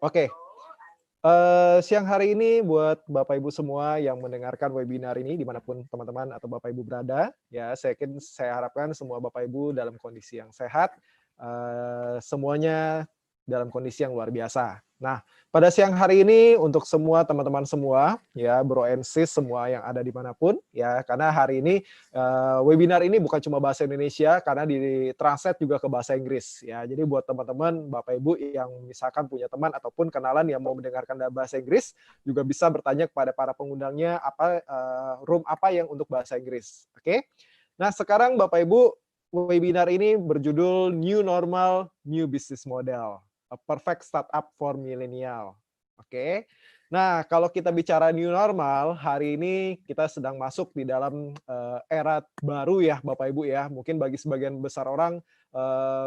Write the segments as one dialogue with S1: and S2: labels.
S1: Oke, siang hari ini buat Bapak Ibu semua yang mendengarkan webinar ini dimanapun teman-teman atau Bapak Ibu berada, ya saya harapkan semua Bapak Ibu dalam kondisi yang sehat, semuanya dalam kondisi yang luar biasa. Nah, pada siang hari ini untuk semua teman-teman semua, ya Bro and Sis semua yang ada dimanapun, ya karena hari ini webinar ini bukan cuma bahasa Indonesia karena ditranslate juga ke bahasa Inggris ya. Jadi buat teman-teman Bapak Ibu yang misalkan punya teman ataupun kenalan yang mau mendengarkan dalam bahasa Inggris juga bisa bertanya kepada para pengundangnya room apa yang untuk bahasa Inggris. Oke. Nah, sekarang Bapak Ibu webinar ini berjudul New Normal New Business Model, a Perfect Startup for Millennial. Oke. Nah, kalau kita bicara new normal, hari ini kita sedang masuk di dalam era baru ya, Bapak Ibu ya. Mungkin bagi sebagian besar orang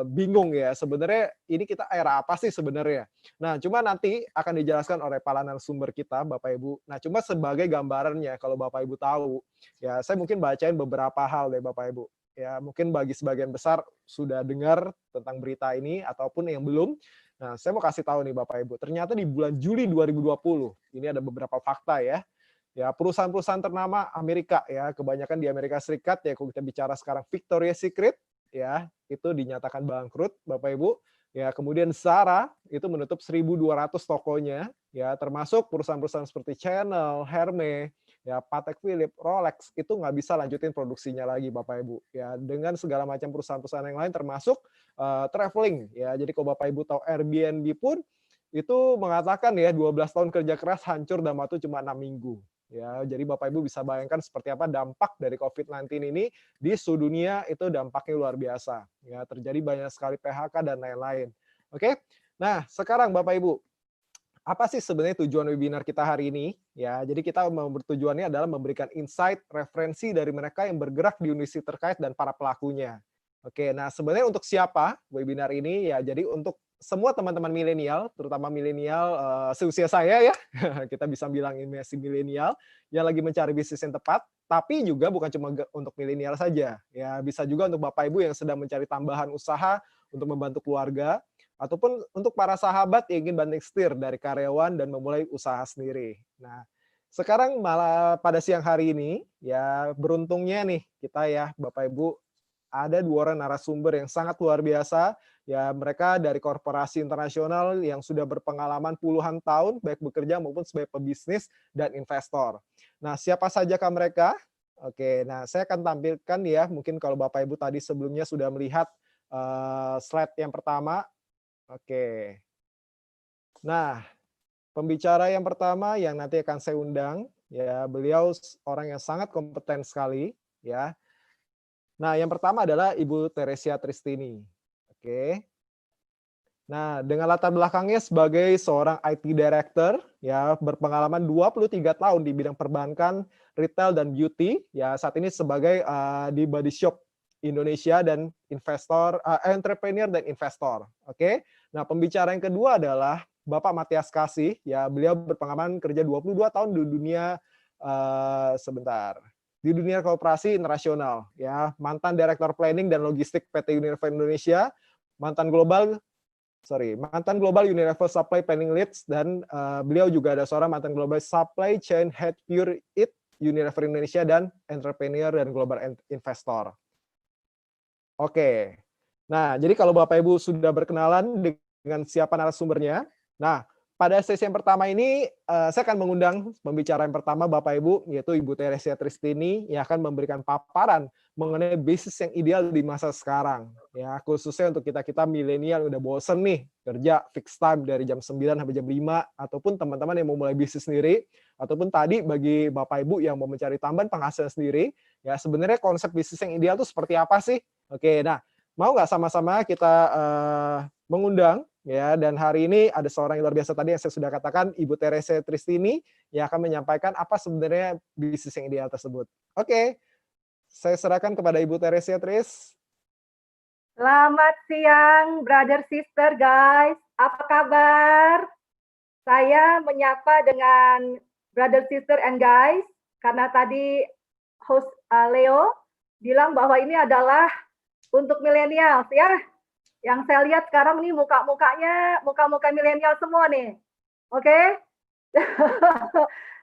S1: bingung ya, sebenarnya ini kita era apa sih sebenarnya? Nah, cuma nanti akan dijelaskan oleh para narasumber kita, Bapak Ibu. Nah, cuma sebagai gambarannya, kalau Bapak Ibu tahu, ya saya mungkin bacain beberapa hal deh Bapak Ibu. Ya, mungkin bagi sebagian besar sudah dengar tentang berita ini ataupun yang belum. Nah, saya mau kasih tahu nih Bapak Ibu, ternyata di bulan Juli 2020, ini ada beberapa fakta ya. Ya, perusahaan-perusahaan ternama Amerika ya, kebanyakan di Amerika Serikat ya, kalau kita bicara sekarang Victoria's Secret ya, itu dinyatakan bangkrut Bapak Ibu. Ya, kemudian Zara itu menutup 1.200 tokonya ya, termasuk perusahaan-perusahaan seperti Chanel, Hermes, ya Patek Philippe, Rolex itu nggak bisa lanjutin produksinya lagi Bapak Ibu. Ya, dengan segala macam perusahaan-perusahaan yang lain termasuk traveling ya. Jadi kalau Bapak Ibu tahu Airbnb pun itu mengatakan ya 12 tahun kerja keras hancur dalam waktu cuma 6 minggu. Ya, jadi Bapak Ibu bisa bayangkan seperti apa dampak dari COVID-19 ini di seluruh dunia itu dampaknya luar biasa. Ya, terjadi banyak sekali PHK dan lain-lain. Oke. Nah, sekarang Bapak Ibu, apa sih sebenarnya tujuan webinar kita hari ini? Ya, jadi kita bertujuannya adalah memberikan insight, referensi dari mereka yang bergerak di industri terkait dan para pelakunya. Oke, nah sebenarnya untuk siapa webinar ini? Ya, jadi untuk semua teman-teman milenial, terutama milenial seusia saya ya, kita bisa bilang ini masih milenial yang lagi mencari bisnis yang tepat, tapi juga bukan cuma untuk milenial saja. Ya, bisa juga untuk Bapak Ibu yang sedang mencari tambahan usaha untuk membantu keluarga, ataupun untuk para sahabat yang ingin banting setir dari karyawan dan memulai usaha sendiri. Nah, sekarang malah pada siang hari ini, ya beruntungnya nih kita ya Bapak Ibu ada 2 orang narasumber yang sangat luar biasa. Ya, mereka dari korporasi internasional yang sudah berpengalaman puluhan tahun, baik bekerja maupun sebagai pebisnis dan investor. Nah, siapa sajakah mereka? Oke, nah saya akan tampilkan ya, mungkin kalau Bapak Ibu tadi sebelumnya sudah melihat slide yang pertama. Oke. Nah, pembicara yang pertama yang nanti akan saya undang, ya beliau orang yang sangat kompeten sekali, ya. Nah, yang pertama adalah Ibu Teresia Tristini. Oke. Nah, dengan latar belakangnya sebagai seorang IT director, ya berpengalaman 23 tahun di bidang perbankan, retail dan beauty, ya saat ini sebagai di Body Shop Indonesia dan entrepreneur dan investor. Oke. Nah, pembicara yang kedua adalah Bapak Matias Kasih, ya beliau berpengalaman kerja 22 tahun di dunia di dunia korporasi internasional, ya mantan Direktur Planning dan Logistik PT Unilever Indonesia, mantan Global Unilever Supply Planning Leads, dan beliau juga ada seorang mantan Global Supply Chain Head Pure Eat Unilever Indonesia dan entrepreneur dan global investor. Oke. Nah, jadi kalau Bapak Ibu sudah berkenalan dengan siapa narasumbernya, nah pada sesi yang pertama ini saya akan mengundang pembicara yang pertama Bapak Ibu, yaitu Ibu Teresia Tristini yang akan memberikan paparan mengenai bisnis yang ideal di masa sekarang. Ya, khususnya untuk kita-kita milenial udah bosen nih kerja fixed time dari jam 9 sampai jam 5, ataupun teman-teman yang mau mulai bisnis sendiri, ataupun tadi bagi Bapak Ibu yang mau mencari tambahan penghasilan sendiri, ya sebenarnya konsep bisnis yang ideal itu seperti apa sih? Oke, nah mau nggak sama-sama kita mengundang ya, dan hari ini ada seorang yang luar biasa tadi yang saya sudah katakan, Ibu Teresia Tristini yang akan menyampaikan apa sebenarnya bisnis yang ideal tersebut. Oke, saya serahkan kepada Ibu Teresia Tris.
S2: Selamat siang, brother sister guys. Apa kabar? Saya menyapa dengan brother sister and guys karena tadi host Leo bilang bahwa ini adalah untuk milenials ya. Yang saya lihat sekarang nih muka-mukanya, muka-muka milenial semua nih. Oke?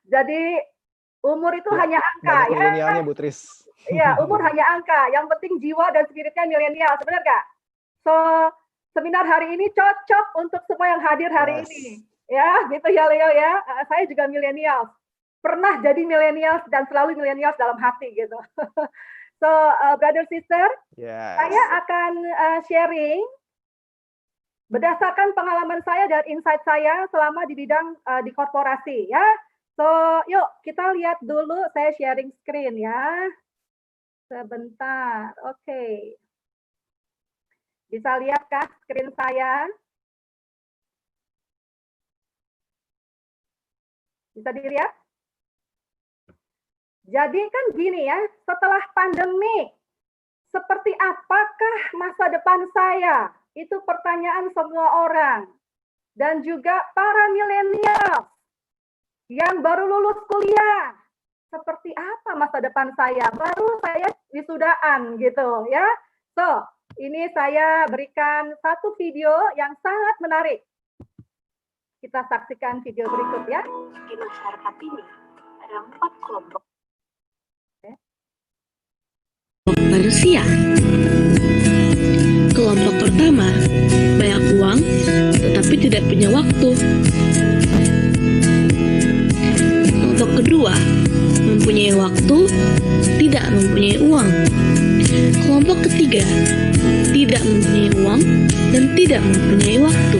S2: Jadi umur itu
S1: Ya,
S2: hanya angka
S1: banyak
S2: ya.
S1: milenialnya Bu Tris.
S2: Iya, umur hanya angka. Yang penting jiwa dan spiritnya milenial, benar nggak? So, seminar hari ini cocok untuk semua yang hadir hari
S1: Yes.
S2: ini. Ya, gitu ya Leo ya. Saya juga milenial. Pernah jadi milenial dan selalu milenial dalam hati gitu. So, brother sister,
S1: Yes.
S2: saya akan sharing berdasarkan pengalaman saya dan insight saya selama di bidang di korporasi ya. So, yuk kita lihat dulu, saya sharing screen ya. Sebentar, oke. Bisa lihat kah screen saya? Bisa dilihat? Jadi kan gini ya, setelah pandemi, seperti apakah masa depan saya? Itu pertanyaan semua orang. Dan juga para milenial yang baru lulus kuliah. Seperti apa masa depan saya? Baru saya wisudaan gitu ya. So, ini saya berikan satu video yang sangat menarik. Kita saksikan video berikut ya.
S3: Di masyarakat ini ada 4 kelompok manusia. Kelompok pertama, banyak uang tetapi tidak punya waktu. Kelompok kedua, mempunyai waktu, tidak mempunyai uang. Kelompok ketiga, tidak mempunyai uang dan tidak mempunyai waktu.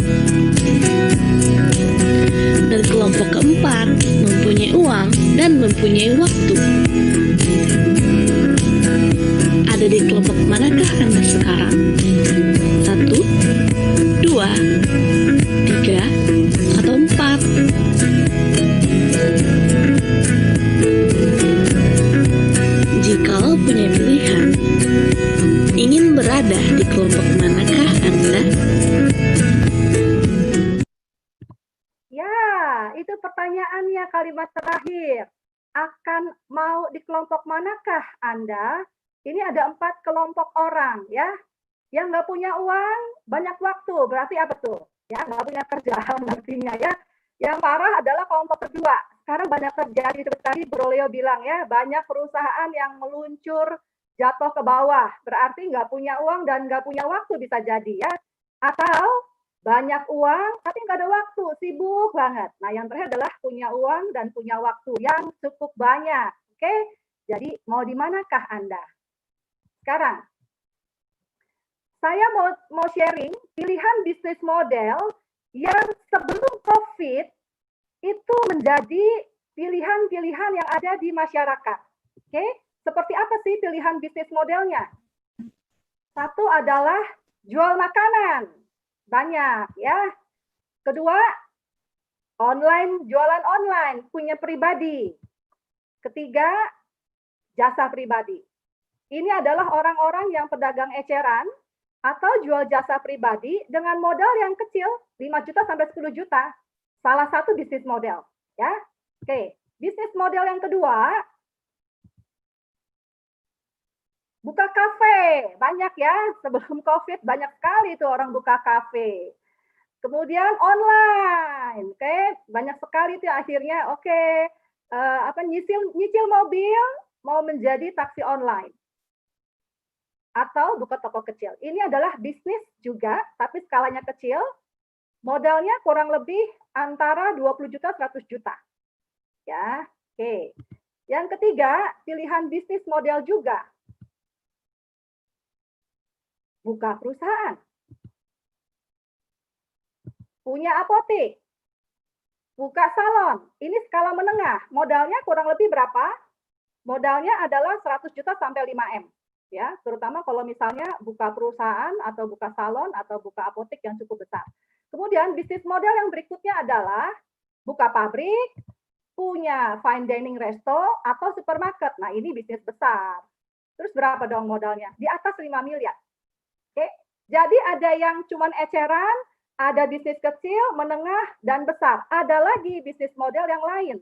S3: Dan kelompok keempat, mempunyai uang dan mempunyai waktu. Ada di kelompok manakah Anda sekarang? 1, 2, 3, atau 4? Jikalau punya pilihan, ingin berada di kelompok manakah Anda?
S2: Ya, itu pertanyaannya kalimat terakhir. Akan mau di kelompok manakah Anda? Ini ada 4 kelompok orang ya. Yang nggak punya uang, banyak waktu. Berarti apa tuh? Ya, nggak punya kerjaan artinya ya. Yang parah adalah kelompok kedua. Sekarang banyak terjadi, seperti tadi Bro Leo bilang ya, banyak perusahaan yang meluncur jatuh ke bawah. Berarti nggak punya uang dan nggak punya waktu bisa jadi ya. Atau banyak uang tapi nggak ada waktu, sibuk banget. Nah, yang terakhir adalah punya uang dan punya waktu yang cukup banyak. Oke, jadi mau di manakah Anda? Sekarang, saya mau sharing pilihan bisnis model yang sebelum COVID itu menjadi pilihan-pilihan yang ada di masyarakat. Oke, seperti apa sih pilihan bisnis modelnya? Satu adalah jual makanan, banyak ya. Kedua, online, jualan online, punya pribadi. Ketiga, jasa pribadi. Ini adalah orang-orang yang pedagang eceran atau jual jasa pribadi dengan modal yang kecil, 5 juta sampai 10 juta. Salah satu bisnis model, ya. Oke, bisnis model yang kedua, buka kafe. Banyak ya, sebelum COVID banyak sekali tuh orang buka kafe. Kemudian online, oke, banyak sekali tuh akhirnya, oke, nyicil mobil mau menjadi taksi online atau buka toko kecil. Ini adalah bisnis juga, tapi skalanya kecil. Modalnya kurang lebih antara 20 juta 100 juta. Ya, oke. Yang ketiga, pilihan bisnis model juga. Buka perusahaan. Punya apotek. Buka salon. Ini skala menengah. Modalnya kurang lebih berapa? Modalnya adalah 100 juta sampai 5M. Ya, terutama kalau misalnya buka perusahaan atau buka salon atau buka apotek yang cukup besar. Kemudian bisnis model yang berikutnya adalah buka pabrik, punya fine dining resto atau supermarket. Nah, ini bisnis besar. Terus berapa dong modalnya? Di atas 5 miliar. Oke. Jadi ada yang cuman eceran, ada bisnis kecil, menengah, dan besar. Ada lagi bisnis model yang lain.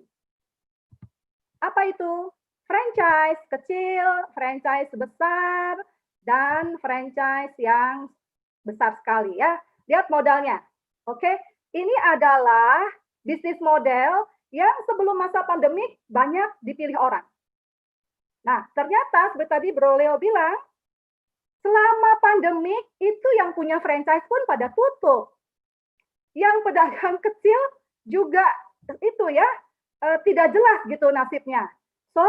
S2: Apa itu? Franchise kecil, franchise besar, dan franchise yang besar sekali ya. Lihat modalnya. Oke, ini adalah bisnis model yang sebelum masa pandemik banyak dipilih orang. Nah, ternyata seperti tadi Bro Leo bilang, selama pandemik itu yang punya franchise pun pada tutup. Yang pedagang kecil juga itu ya, tidak jelas gitu nasibnya. So,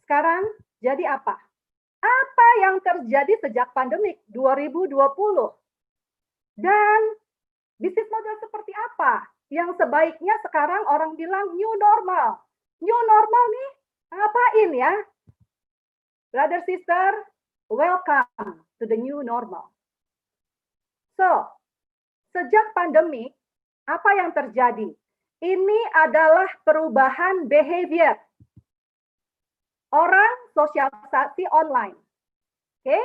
S2: sekarang jadi apa? Apa yang terjadi sejak pandemik 2020? Dan bisnis model seperti apa yang sebaiknya sekarang orang bilang new normal? New normal nih, apain ya? Brother, sister, welcome to the new normal. So, sejak pandemik, apa yang terjadi? Ini adalah perubahan behavior. Orang sosialisasi online. Oke?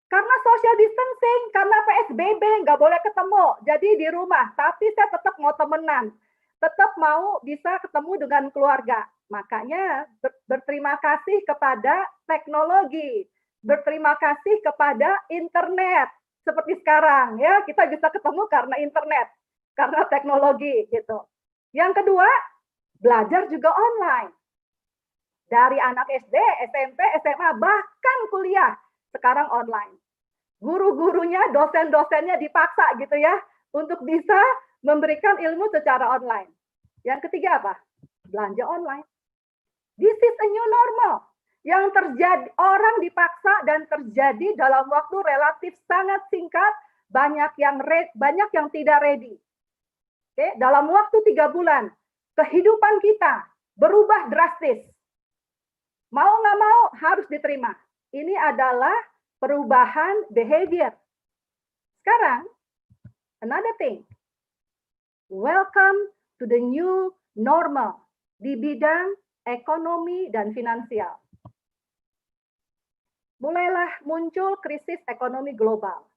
S2: Karena social distancing, karena PSBB, nggak boleh ketemu. Jadi di rumah, tapi saya tetap mau temenan. Tetap mau bisa ketemu dengan keluarga. Makanya berterima kasih kepada teknologi. Berterima kasih kepada internet. Seperti sekarang, ya kita bisa ketemu karena internet. Karena teknologi, gitu. Yang kedua, belajar juga online. Dari anak SD, SMP, SMA, bahkan kuliah, sekarang online. Guru-gurunya, dosen-dosennya dipaksa gitu ya, untuk bisa memberikan ilmu secara online. Yang ketiga apa? Belanja online. This is a new normal. Yang terjadi, orang dipaksa dan terjadi dalam waktu relatif sangat singkat, banyak yang tidak ready. Oke, dalam waktu 3 bulan, kehidupan kita berubah drastis. Mau nggak mau harus diterima. Ini adalah perubahan behavior. Sekarang, another thing. Welcome to the new normal di bidang ekonomi dan finansial. Mulailah muncul krisis ekonomi global.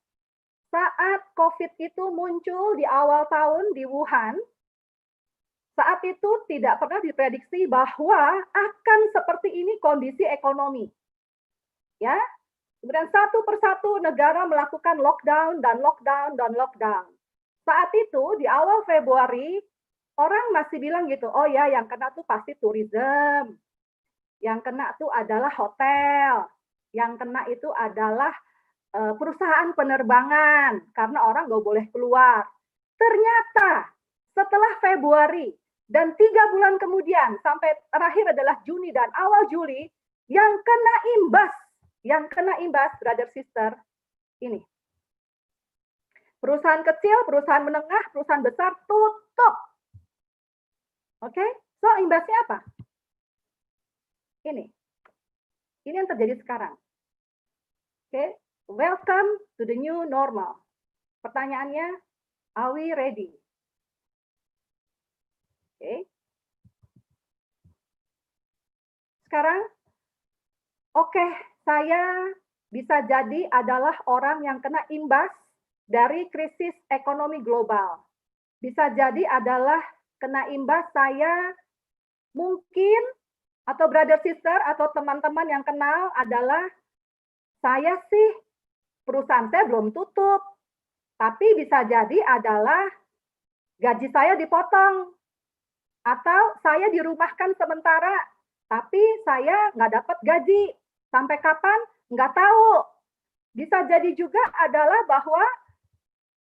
S2: Saat COVID itu muncul di awal tahun di Wuhan, saat itu tidak pernah diprediksi bahwa akan seperti ini kondisi ekonomi. Ya, kemudian satu persatu negara melakukan lockdown dan lockdown dan lockdown. Saat itu di awal Februari orang masih bilang gitu, oh ya yang kena tuh pasti tourism, yang kena tuh adalah hotel, yang kena itu adalah perusahaan penerbangan karena orang nggak boleh keluar. Ternyata setelah Februari dan 3 bulan kemudian sampai terakhir adalah Juni dan awal Juli, yang kena imbas, brother sister, ini. Perusahaan kecil, perusahaan menengah, perusahaan besar tutup. Oke, so imbasnya apa? Ini yang terjadi sekarang. Oke, welcome to the new normal. Pertanyaannya, are we ready? Oke. Sekarang, oke, saya bisa jadi adalah orang yang kena imbas dari krisis ekonomi global. Bisa jadi adalah kena imbas saya mungkin, atau brother sister, atau teman-teman yang kenal adalah, saya sih, perusahaan saya belum tutup, tapi bisa jadi adalah gaji saya dipotong, atau saya dirumahkan sementara, tapi saya nggak dapat gaji. Sampai kapan? Nggak tahu. Bisa jadi juga adalah bahwa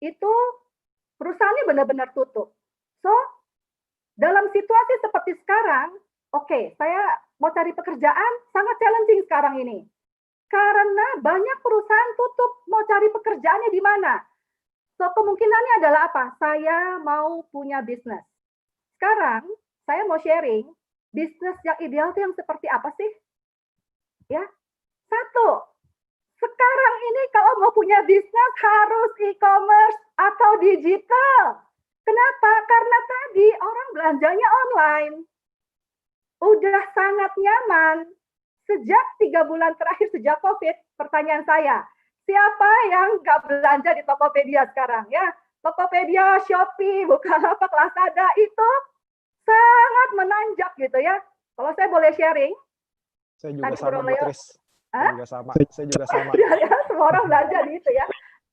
S2: itu perusahaannya benar-benar tutup. So, dalam situasi seperti sekarang, oke, saya mau cari pekerjaan, sangat challenging sekarang ini. Karena banyak perusahaan tutup, mau cari pekerjaannya di mana? So, kemungkinannya adalah apa? Saya mau punya bisnis. Sekarang, saya mau sharing, bisnis yang ideal itu yang seperti apa sih? Ya, satu, sekarang ini kalau mau punya bisnis harus e-commerce atau digital. Kenapa? Karena tadi orang belanjanya online. Udah sangat nyaman. Sejak 3 bulan terakhir sejak COVID, pertanyaan saya, siapa yang nggak belanja di Tokopedia sekarang? Ya, Tokopedia, Shopee, Bukalapak, Lazada itu sangat menanjak gitu ya. Kalau saya boleh sharing.
S1: Saya juga sama, Bu Tris. Saya juga sama.
S2: Ya, semua orang belanja di itu ya.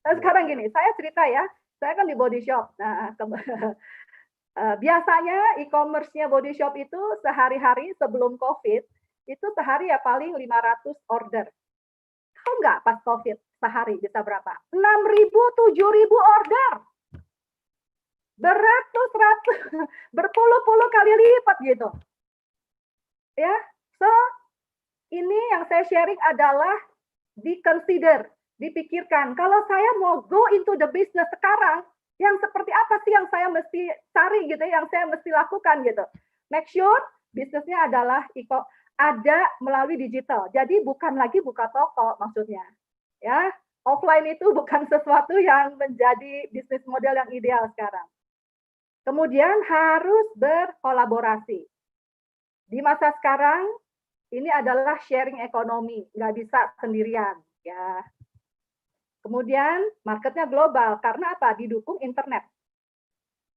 S2: Nah, sekarang gini, saya cerita ya, saya kan di body shop. Nah, biasanya e-commerce-nya body shop itu sehari-hari sebelum COVID, itu sehari ya paling 500 order. Tahu nggak pas COVID sehari bisa berapa? 6.000, 7.000 order. Beratus-ratus, berpuluh-puluh kali lipat gitu. Ya, so ini yang saya sharing adalah di-consider, dipikirkan. Kalau saya mau go into the business sekarang, yang seperti apa sih yang saya mesti cari gitu, yang saya mesti lakukan gitu. Make sure bisnisnya adalah ada melalui digital. Jadi bukan lagi buka toko maksudnya. Ya, offline itu bukan sesuatu yang menjadi bisnis model yang ideal sekarang. Kemudian harus berkolaborasi. Di masa sekarang ini adalah sharing ekonomi, nggak bisa sendirian, ya. Kemudian marketnya global, karena apa? Didukung internet,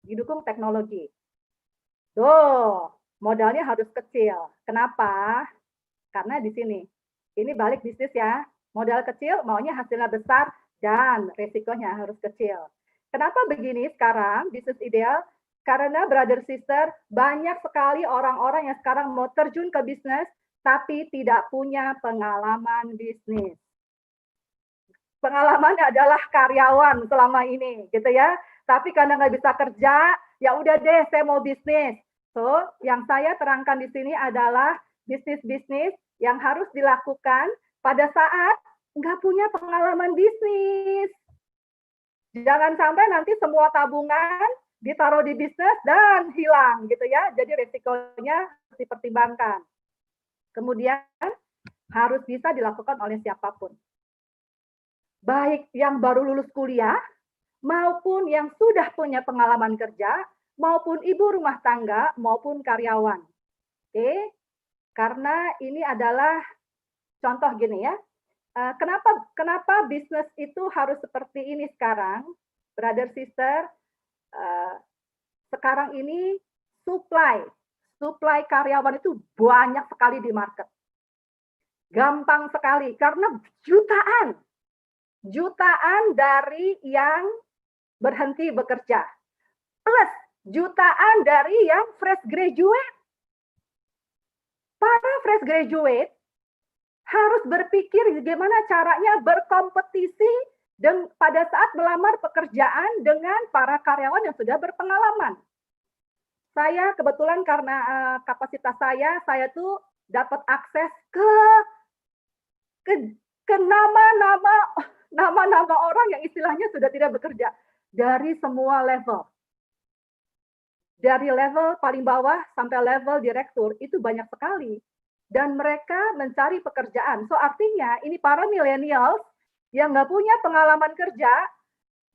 S2: didukung teknologi. Tuh, modalnya harus kecil. Kenapa? Karena di sini, ini balik bisnis ya, modal kecil maunya hasilnya besar dan resikonya harus kecil. Kenapa begini sekarang, bisnis ideal? Karena brother sister, banyak sekali orang-orang yang sekarang mau terjun ke bisnis, tapi tidak punya pengalaman bisnis. Pengalamannya adalah karyawan selama ini, gitu ya. Tapi karena nggak bisa kerja, ya udah deh, saya mau bisnis. So, yang saya terangkan di sini adalah bisnis-bisnis yang harus dilakukan pada saat nggak punya pengalaman bisnis. Jangan sampai nanti semua tabungan ditaruh di bisnis dan hilang, gitu ya. Jadi resikonya harus dipertimbangkan. Kemudian harus bisa dilakukan oleh siapapun. Baik yang baru lulus kuliah, maupun yang sudah punya pengalaman kerja, maupun ibu rumah tangga, maupun karyawan. Oke, karena ini adalah contoh gini ya, kenapa bisnis itu harus seperti ini sekarang, brother sister, sekarang ini supply karyawan itu banyak sekali di market. Gampang sekali, karena jutaan dari yang berhenti bekerja, plus jutaan dari yang fresh graduate. Para fresh graduate harus berpikir bagaimana caranya berkompetisi dan pada saat melamar pekerjaan dengan para karyawan yang sudah berpengalaman. Saya kebetulan karena kapasitas saya tuh dapat akses ke nama-nama orang yang istilahnya sudah tidak bekerja dari semua level. Dari level paling bawah sampai level direktur itu banyak sekali. Dan mereka mencari pekerjaan. So artinya ini para millennials yang nggak punya pengalaman kerja,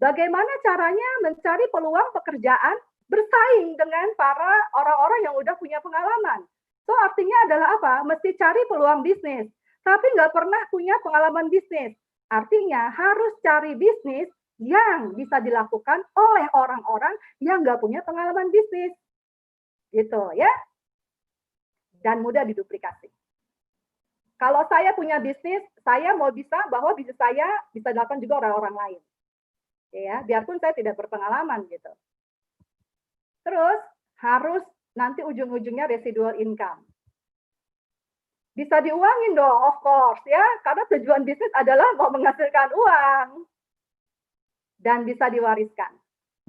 S2: bagaimana caranya mencari peluang pekerjaan bersaing dengan para orang-orang yang udah punya pengalaman. So artinya adalah apa? Mesti cari peluang bisnis. Tapi nggak pernah punya pengalaman bisnis. Artinya harus cari bisnis yang bisa dilakukan oleh orang-orang yang nggak punya pengalaman bisnis. Gitu ya. Dan mudah diduplikasi. Kalau saya punya bisnis, saya mau bisa bahwa bisnis saya bisa dilakukan juga orang-orang lain. Ya, biarpun saya tidak berpengalaman gitu. Terus harus nanti ujung-ujungnya residual income. Bisa diuangin dong, of course ya, karena tujuan bisnis adalah mau menghasilkan uang dan bisa diwariskan.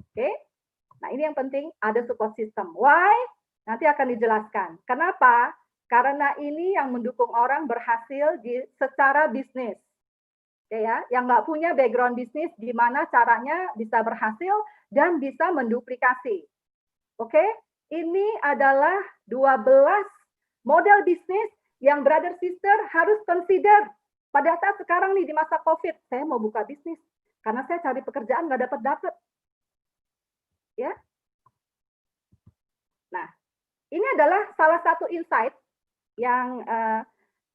S2: Oke? Nah, ini yang penting ada support system. Why? Nanti akan dijelaskan. Kenapa? Karena ini yang mendukung orang berhasil secara bisnis. Oke ya, yang nggak punya background bisnis, gimana caranya bisa berhasil dan bisa menduplikasi. Oke, ini adalah 12 model bisnis yang brother sister harus consider pada saat sekarang nih di masa COVID. Saya mau buka bisnis karena saya cari pekerjaan nggak dapat. Ya. Nah, ini adalah salah satu insight yang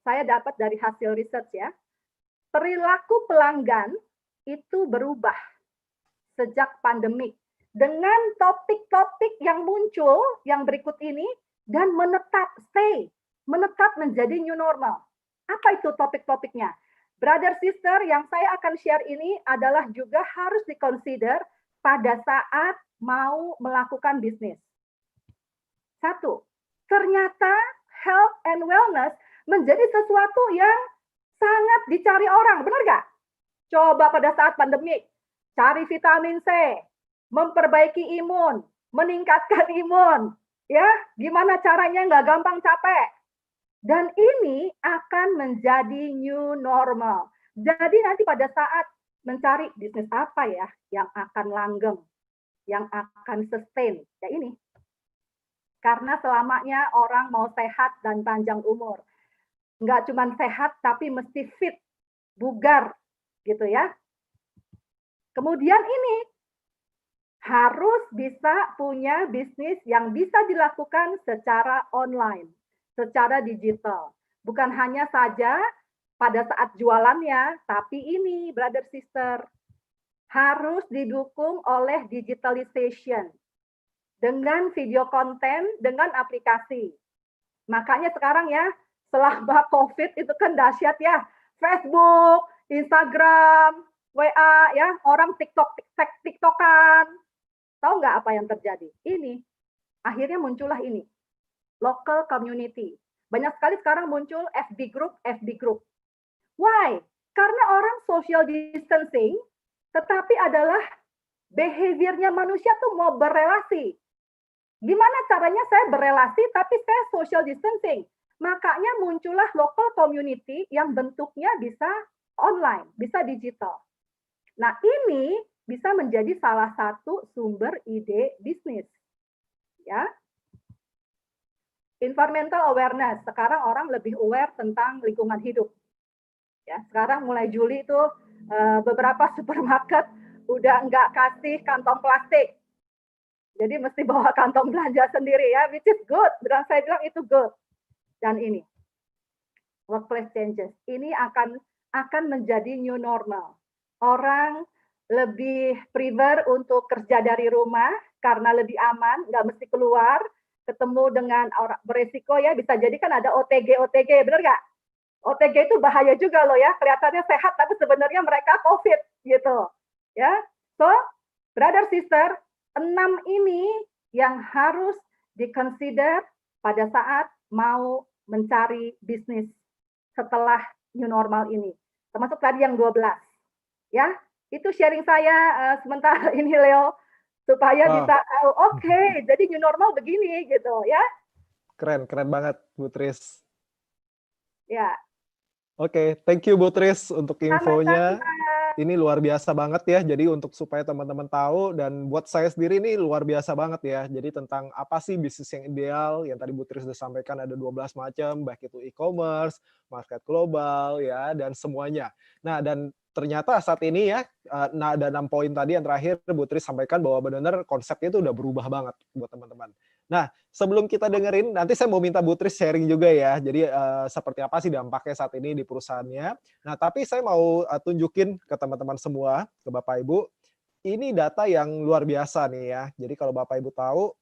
S2: saya dapat dari hasil research ya. Perilaku pelanggan itu berubah sejak pandemik dengan topik-topik yang muncul yang berikut ini dan menetap menjadi new normal. Apa itu topik-topiknya? Brother sister, yang saya akan share ini adalah juga harus diconsider pada saat mau melakukan bisnis. Satu, ternyata health and wellness menjadi sesuatu yang sangat dicari orang, benar nggak? Coba pada saat pandemi, cari vitamin C, memperbaiki imun, meningkatkan imun, ya, gimana caranya nggak gampang capek. Dan ini akan menjadi new normal. Jadi nanti pada saat mencari bisnis apa ya yang akan langgeng, yang akan sustain, ya ini. Karena selamanya orang mau sehat dan panjang umur. Nggak cuma sehat, tapi mesti fit, bugar, gitu ya. Kemudian ini, harus bisa punya bisnis yang bisa dilakukan secara online, secara digital. Bukan hanya saja pada saat jualannya, tapi ini, brother sister, harus didukung oleh digitalization dengan video konten, dengan aplikasi. Makanya sekarang ya, selama COVID itu kan dahsyat ya. Facebook, Instagram, WA, ya, orang TikTokan. Tahu nggak apa yang terjadi? Ini, akhirnya muncullah ini, local community. Banyak sekali sekarang muncul FB group. Why? Karena orang social distancing, tetapi adalah behaviornya manusia tuh mau berelasi. Gimana caranya saya berelasi tapi saya social distancing? Makanya muncullah local community yang bentuknya bisa online, bisa digital. Nah, ini bisa menjadi salah satu sumber ide bisnis. Ya. Environmental awareness. Sekarang orang lebih aware tentang lingkungan hidup. Ya, sekarang mulai Juli itu beberapa supermarket udah nggak kasih kantong plastik. Jadi mesti bawa kantong belanja sendiri ya, which is good. Saya bilang itu good. Dan ini, workplace changes. Ini akan menjadi new normal. Orang lebih prefer untuk kerja dari rumah karena lebih aman, nggak mesti keluar, ketemu dengan orang beresiko ya, bisa jadi kan ada OTG, bener nggak? OTG itu bahaya juga loh ya, kelihatannya sehat tapi sebenarnya mereka COVID gitu. Ya, so brother sister, 6 ini yang harus di-consider pada saat mau mencari bisnis setelah new normal ini. Termasuk tadi yang 12. Ya, itu sharing saya sementara ini Leo, supaya bisa tahu, oke, jadi new normal begini gitu ya.
S1: Keren banget Bu Tris.
S2: Ya.
S1: Oke, thank you Bu Tris untuk infonya.
S2: Sama-sama.
S1: Ini luar biasa banget ya. Jadi untuk supaya teman-teman tahu dan buat saya sendiri ini luar biasa banget ya. Jadi tentang apa sih bisnis yang ideal yang tadi Bu Tris sudah sampaikan ada 12 macam, baik itu e-commerce, market global ya dan semuanya. Nah, dan ternyata saat ini ya ada 6 poin tadi yang terakhir Bu Tris sampaikan bahwa benar-benar konsepnya itu udah berubah banget buat teman-teman. Nah, sebelum kita dengerin, nanti saya mau minta Bu Tris sharing juga ya. Jadi seperti apa sih dampaknya saat ini di perusahaannya. Nah, tapi saya mau tunjukin ke teman-teman semua, ke Bapak Ibu, ini data yang luar biasa nih ya. Jadi kalau Bapak Ibu tahu,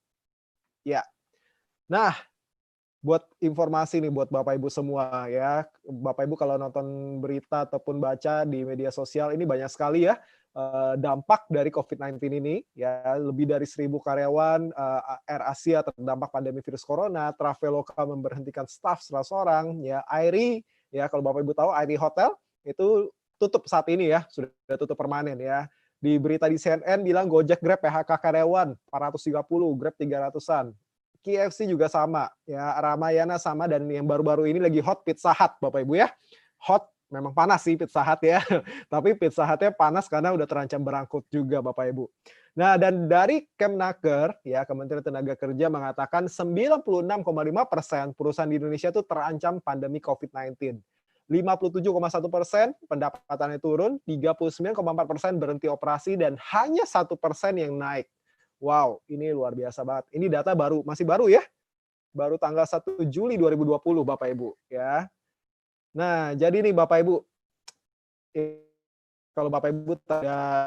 S1: ya. Nah, buat informasi nih buat Bapak Ibu semua ya. Bapak Ibu kalau nonton berita ataupun baca di media sosial ini banyak sekali ya dampak dari COVID-19 ini ya, lebih dari 1.000 karyawan Air Asia terdampak pandemi virus corona, Traveloka memberhentikan staf 100 orang, ya Airi ya kalau Bapak Ibu tahu Airi Hotel itu tutup saat ini ya, sudah tutup permanen ya. Di berita di CNN bilang Gojek Grab PHK karyawan 430, Grab 300-an. KFC juga sama ya, Ramayana sama, dan yang baru-baru ini lagi hot Pizza Hut Bapak Ibu ya. Hot memang panas sih Pizza Hut ya, tapi Pizza Hut-nya panas karena udah terancam berangkut juga Bapak Ibu. Nah, dan dari Kemnaker, ya Kementerian Tenaga Kerja mengatakan 96,5% perusahaan di Indonesia itu terancam pandemi COVID-19. 57,1% pendapatannya turun, 39,4% berhenti operasi, dan hanya 1% yang naik. Wow, ini luar biasa banget. Ini data baru, masih baru ya. Baru tanggal 1 Juli 2020 Bapak Ibu ya. Nah, jadi nih Bapak Ibu, kalau Bapak Ibu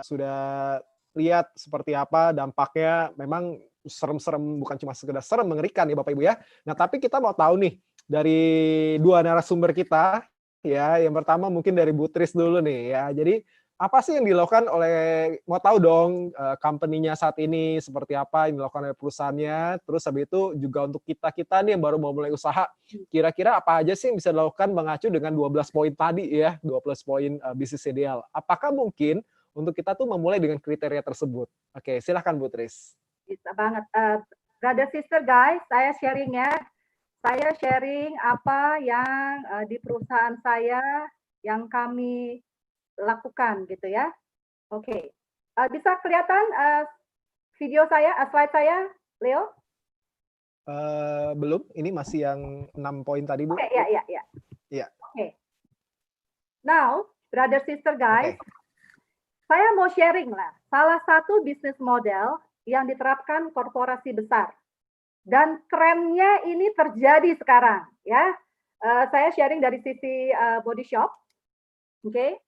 S1: sudah lihat seperti apa dampaknya, memang serem-serem, bukan cuma sekedar serem, mengerikan ya Bapak Ibu ya. Nah, tapi kita mau tahu nih dari dua narasumber kita Ya, yang pertama mungkin dari Bu Tris dulu nih ya. Jadi apa sih yang dilakukan oleh mau tahu dong company-nya saat ini seperti apa yang dilakukan oleh perusahaannya. Terus habis itu juga untuk kita-kita nih yang baru mau mulai usaha, kira-kira apa aja sih yang bisa dilakukan mengacu dengan 12 poin tadi ya, 12 poin bisnis ideal. Apakah mungkin untuk kita tuh memulai dengan kriteria tersebut? Oke, silahkan Bu Tris.
S2: Bisa banget. Brother sister guys, saya sharing ya. Saya sharing apa yang di perusahaan saya yang kami lakukan gitu ya. Oke. Bisa kelihatan video saya, slide saya, Leo?
S1: Belum, ini masih yang 6 poin tadi, Bu.
S2: Oke, ya.
S1: Iya.
S2: Oke. Now, brother sister guys,
S1: Oke.
S2: saya mau sharing lah salah satu bisnis model yang diterapkan korporasi besar. Dan trennya ini terjadi sekarang ya. Saya sharing dari sisi body shop. Oke.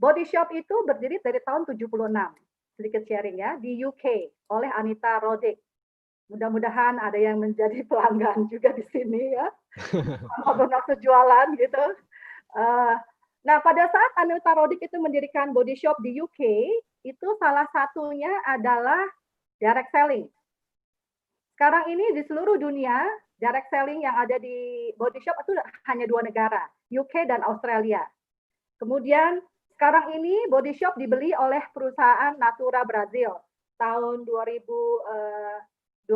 S2: Body shop itu berdiri dari tahun 76. Sedikit sharing ya, di UK oleh Anita Roddick. Mudah-mudahan ada yang menjadi pelanggan juga di sini ya. Sama jualan gitu. Nah, pada saat Anita Roddick itu mendirikan body shop di UK, itu salah satunya adalah direct selling. Sekarang ini di seluruh dunia, direct selling yang ada di body shop itu hanya 2 negara, UK dan Australia. Kemudian sekarang ini body shop dibeli oleh perusahaan Natura Brazil tahun 2015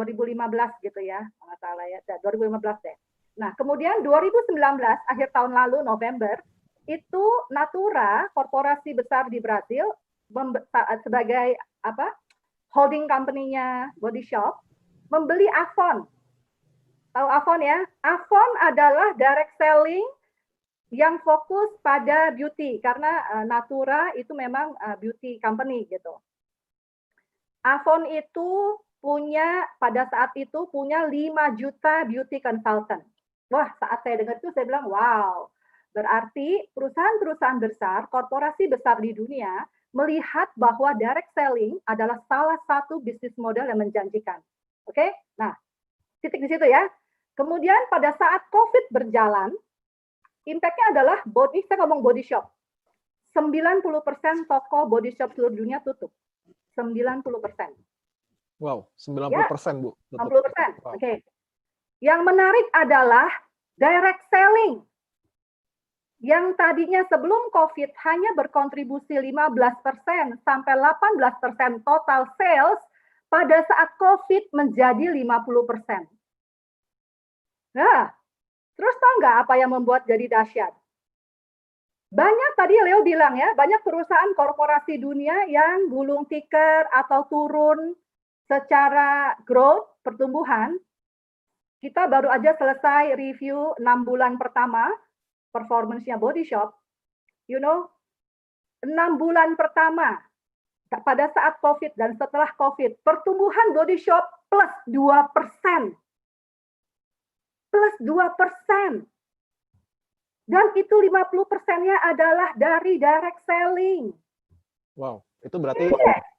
S2: gitu ya, nggak salah ya, 2015 deh. Nah, kemudian 2019 akhir tahun lalu November itu Natura, korporasi besar di Brazil sebagai holding company-nya body shop membeli Avon. Tahu Avon ya? Avon adalah direct selling yang fokus pada beauty karena Natura itu memang beauty company gitu. Avon itu pada saat itu punya 5 juta beauty consultant. Wah, saat saya dengar itu saya bilang, wow, berarti perusahaan-perusahaan besar, korporasi besar di dunia melihat bahwa direct selling adalah salah satu bisnis model yang menjanjikan. Oke, nah titik di situ ya. Kemudian pada saat COVID berjalan, impact-nya adalah saya ngomong body shop. 90% toko body shop seluruh dunia tutup. 90%.
S1: Wow, 90%
S2: ya,
S1: Bu.
S2: 90%.
S1: Wow.
S2: Oke. Yang menarik adalah direct selling. Yang tadinya sebelum COVID hanya berkontribusi 15% sampai 18% total sales, pada saat COVID menjadi 50%. Nah, terus tahu nggak apa yang membuat jadi dahsyat? Banyak tadi Leo bilang ya, banyak perusahaan korporasi dunia yang gulung tikar atau turun secara growth, pertumbuhan. Kita baru aja selesai review 6 bulan pertama performance-nya Body Shop. 6 bulan pertama pada saat COVID dan setelah COVID, pertumbuhan Body Shop plus 2%. Plus 2%. Dan itu 50%-nya adalah dari direct selling.
S1: Wow, itu berarti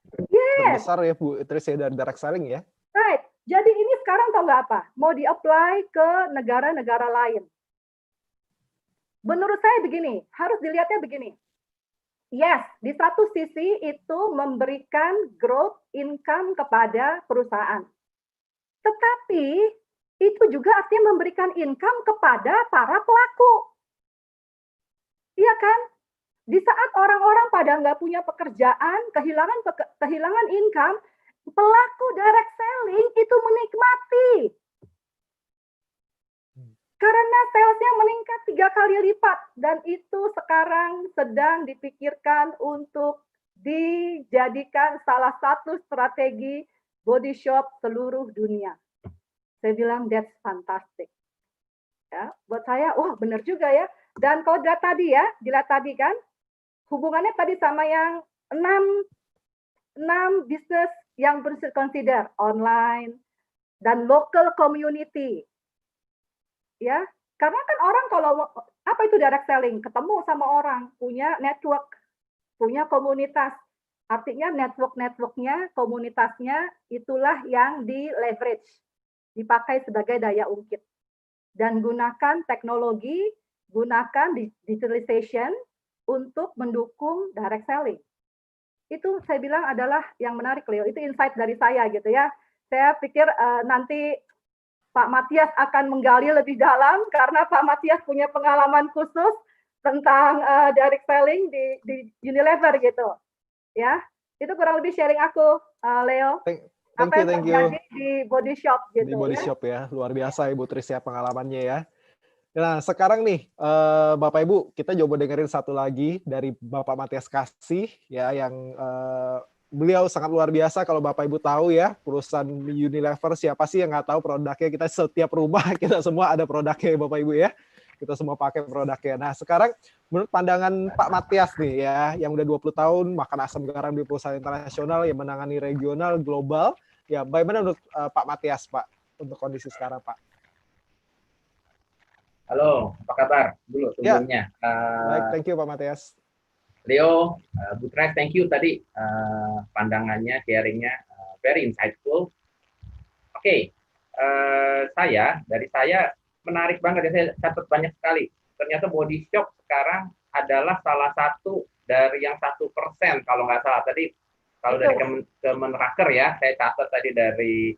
S2: Yes.
S1: terbesar ya Bu Tris ya dari direct selling ya?
S2: Right. Jadi ini sekarang tahu nggak apa? Mau di-apply ke negara-negara lain. Menurut saya begini, harus dilihatnya begini. Yes, di satu sisi itu memberikan growth income kepada perusahaan. Tetapi itu juga artinya memberikan income kepada para pelaku. Iya kan? Di saat orang-orang pada nggak punya pekerjaan, kehilangan income, pelaku direct selling itu menikmati. Karena salesnya meningkat 3 kali lipat dan itu sekarang sedang dipikirkan untuk dijadikan salah satu strategi body shop seluruh dunia. Saya bilang that's fantastic. Ya, buat saya, wah benar juga ya. Dan kalau dilihat tadi kan, hubungannya tadi sama yang 6 bisnis yang consider online dan local community. Ya, karena kan orang kalau apa itu direct selling, ketemu sama orang, punya network, punya komunitas. Artinya network-networknya, komunitasnya itulah yang di leverage, dipakai sebagai daya ungkit. Dan gunakan teknologi gunakan digitalization untuk mendukung direct selling. Itu saya bilang adalah yang menarik, Leo. Itu insight dari saya gitu ya. Saya pikir nanti Pak Matias akan menggali lebih dalam karena Pak Matias punya pengalaman khusus tentang direct selling di Unilever gitu. Ya, itu kurang lebih sharing aku, Leo.
S1: Thank
S2: Apa yang
S1: you.
S2: terjadi di Body Shop gitu
S1: Di Body
S2: ya.
S1: Shop ya, luar biasa Ibu Tris ya pengalamannya ya. Nah, sekarang nih, Bapak Ibu, kita coba dengerin satu lagi dari Bapak Matias Kasih ya, yang beliau sangat luar biasa. Kalau Bapak Ibu tahu ya, perusahaan Unilever, siapa sih yang nggak tahu produknya? Kita setiap rumah, kita semua ada produknya Bapak Ibu ya. Kita semua pakai produknya. Nah, sekarang menurut pandangan Pak Matias nih ya, yang udah 20 tahun makan asam garam di perusahaan internasional, yang menangani regional, global, ya bagaimana menurut Pak Matias, Pak, untuk kondisi sekarang, Pak?
S4: Halo, apa kabar dulu sebelumnya?
S1: Baik, thank you Pak Matias.
S4: Leo, Bu Tres, thank you tadi pandangannya, sharingnya, very insightful. Oke, dari saya menarik banget ya, saya catat banyak sekali. Ternyata Body Shop sekarang adalah salah satu dari yang 1% kalau nggak salah. Tadi kalau dari Kemenraker ya, saya catat tadi dari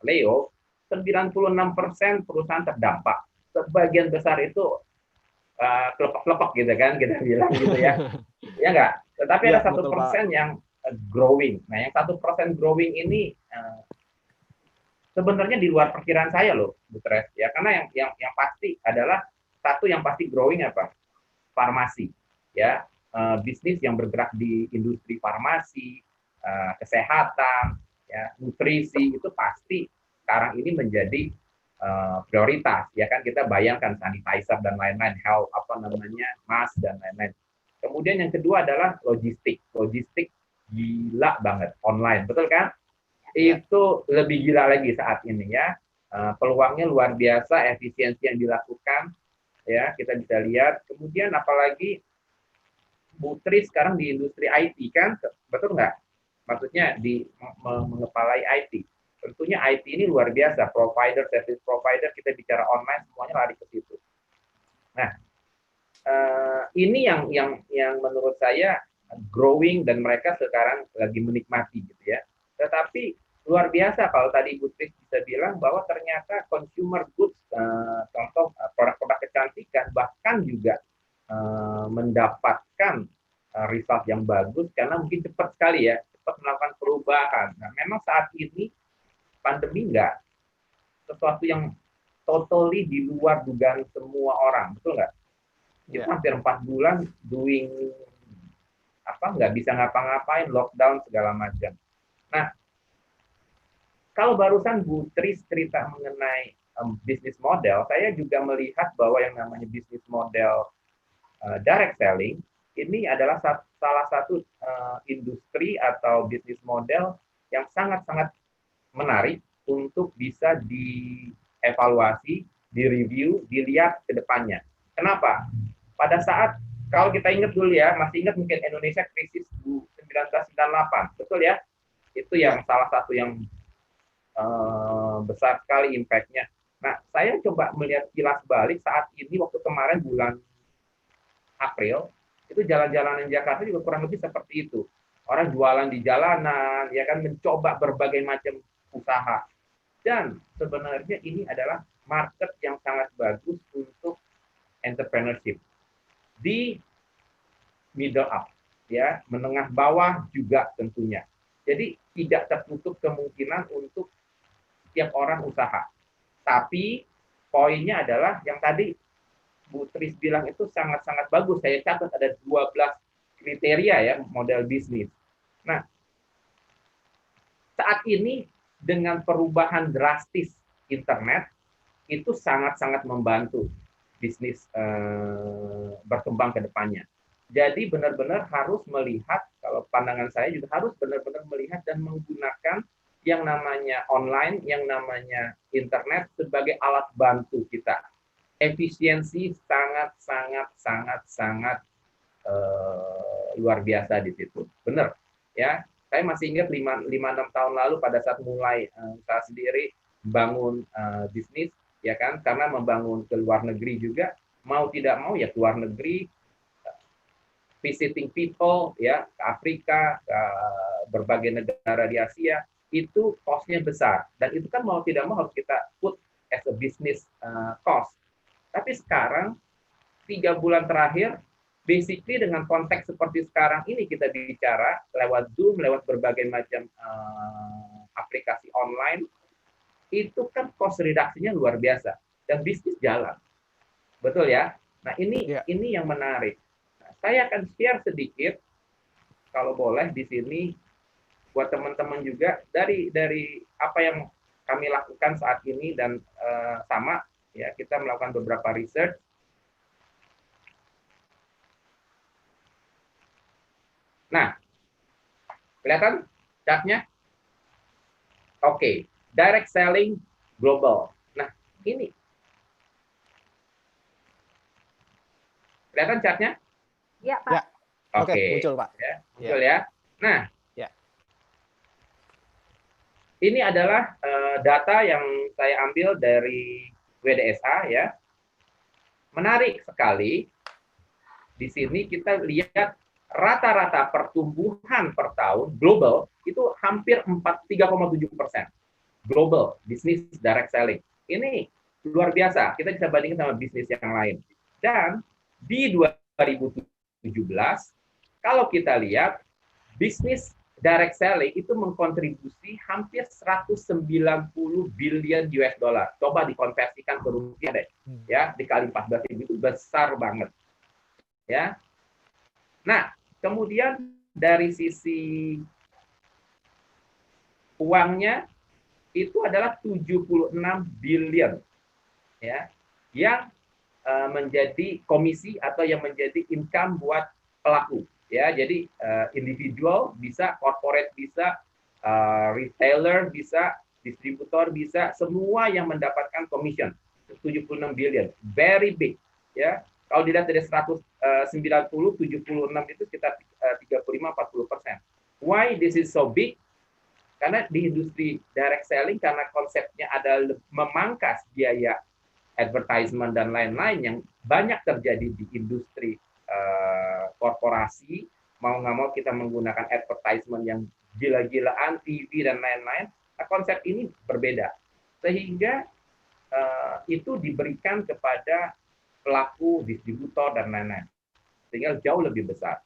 S4: Leo, 96% perusahaan terdampak. Sebagian besar itu kelepek-kelepek gitu kan, kita bilang gitu ya. Ya nggak? Tetapi ada 1% yang growing. Nah, yang 1% growing ini sebenarnya di luar perkiraan saya loh, Bu Tres. Ya, karena yang pasti adalah satu yang pasti growing apa? Farmasi. Ya, bisnis yang bergerak di industri farmasi, kesehatan, ya, nutrisi itu pasti sekarang ini menjadi prioritas, ya kan. Kita bayangkan sanitizer dan lain-lain, health mask dan lain-lain. Kemudian yang kedua adalah logistik gila banget, online, betul kan? Itu lebih gila lagi saat ini ya, peluangnya luar biasa, efisiensi yang dilakukan ya kita bisa lihat. Kemudian apalagi Bu Tri sekarang di industri IT kan, betul nggak? Maksudnya di mengepalai IT. Tentunya IT ini luar biasa, service provider, kita bicara online semuanya lari ke situ. Nah, ini yang menurut saya growing dan mereka sekarang lagi menikmati gitu ya. Tetapi luar biasa kalau tadi Bu Tris bisa bilang bahwa ternyata consumer goods, contoh produk-produk kecantikan bahkan juga mendapatkan result yang bagus karena mungkin cepat sekali ya, cepat melakukan perubahan. Nah, memang saat ini pandemi enggak sesuatu yang totally di luar dugaan semua orang, betul nggak? Itu hampir 4 bulan doing nggak bisa ngapa-ngapain, lockdown segala macam. Nah, kalau barusan Bu Tris cerita mengenai bisnis model, saya juga melihat bahwa yang namanya bisnis model direct selling ini adalah salah satu industri atau bisnis model yang sangat-sangat menarik untuk bisa dievaluasi, direview, dilihat ke depannya. Kenapa? Pada saat, kalau kita ingat dulu ya, masih ingat mungkin Indonesia krisis 1998, betul ya? Itu yang salah satu yang besar sekali impact-nya. Nah, saya coba melihat kilas balik saat ini, waktu kemarin bulan April, itu jalan-jalanan Jakarta juga kurang lebih seperti itu. Orang jualan di jalanan, ya kan, mencoba berbagai macam usaha. Dan sebenarnya ini adalah market yang sangat bagus untuk entrepreneurship. Di middle up, ya, menengah bawah juga tentunya. Jadi tidak tertutup kemungkinan untuk setiap orang usaha. Tapi poinnya adalah yang tadi Bu Tris bilang itu sangat-sangat bagus. Saya catat ada 12 kriteria ya model bisnis. Nah, saat ini dengan perubahan drastis internet itu sangat-sangat membantu bisnis berkembang ke depannya. Jadi benar-benar harus melihat, kalau pandangan saya juga harus benar-benar melihat dan menggunakan yang namanya online, yang namanya internet sebagai alat bantu kita. Efisiensi sangat luar biasa di situ. Benar, ya. Saya masih ingat 5-6 tahun lalu pada saat mulai usaha sendiri, bangun bisnis, ya kan? Karena membangun ke luar negeri juga, mau tidak mau ya ke luar negeri, visiting people ya ke Afrika, ke berbagai negara di Asia, itu cost-nya besar. Dan itu kan mau tidak mau harus kita put as a business cost. Tapi sekarang 3 bulan terakhir, basically dengan konteks seperti sekarang ini kita bicara lewat Zoom, lewat berbagai macam aplikasi online, itu kan cost reduksinya luar biasa dan bisnis jalan, betul ya. Nah ini yang menarik. Nah, saya akan share sedikit, kalau boleh di sini buat teman-teman juga dari apa yang kami lakukan saat ini dan sama ya kita melakukan beberapa research. Nah, kelihatan chartnya? Oke, direct selling global. Nah, ini. Kelihatan chartnya?
S2: Ya, Pak.
S1: Ya. Oke, muncul, Pak.
S4: Ya, muncul ya. Nah,
S1: ya.
S4: Ini adalah data yang saya ambil dari WDSA ya. Menarik sekali. Di sini kita lihat rata-rata pertumbuhan per tahun global itu hampir 3,7%. Global business direct selling. Ini luar biasa. Kita bisa bandingkan sama bisnis yang lain. Dan di 2017, kalau kita lihat bisnis direct selling itu mengkontribusi hampir 190 billion US dollar. Coba dikonversikan ke rupiah deh. Ya, dikali 14.000 itu besar banget. Ya. Nah, kemudian dari sisi uangnya itu adalah 76 billion ya, yang menjadi komisi atau yang menjadi income buat pelaku ya. Jadi individual bisa, corporate bisa, retailer bisa, distributor bisa, semua yang mendapatkan commission 76 billion, very big ya. Kalau dilihat dari 190, 76 itu sekitar 35-40%. Why this is so big? Karena di industri direct selling, karena konsepnya adalah memangkas biaya advertisement dan lain-lain yang banyak terjadi di industri korporasi, mau nggak mau kita menggunakan advertisement yang gila-gilaan, TV dan lain-lain, nah, konsep ini berbeda. Sehingga itu diberikan kepada pelaku, distributor, dan lain-lain. Sehingga jauh lebih besar.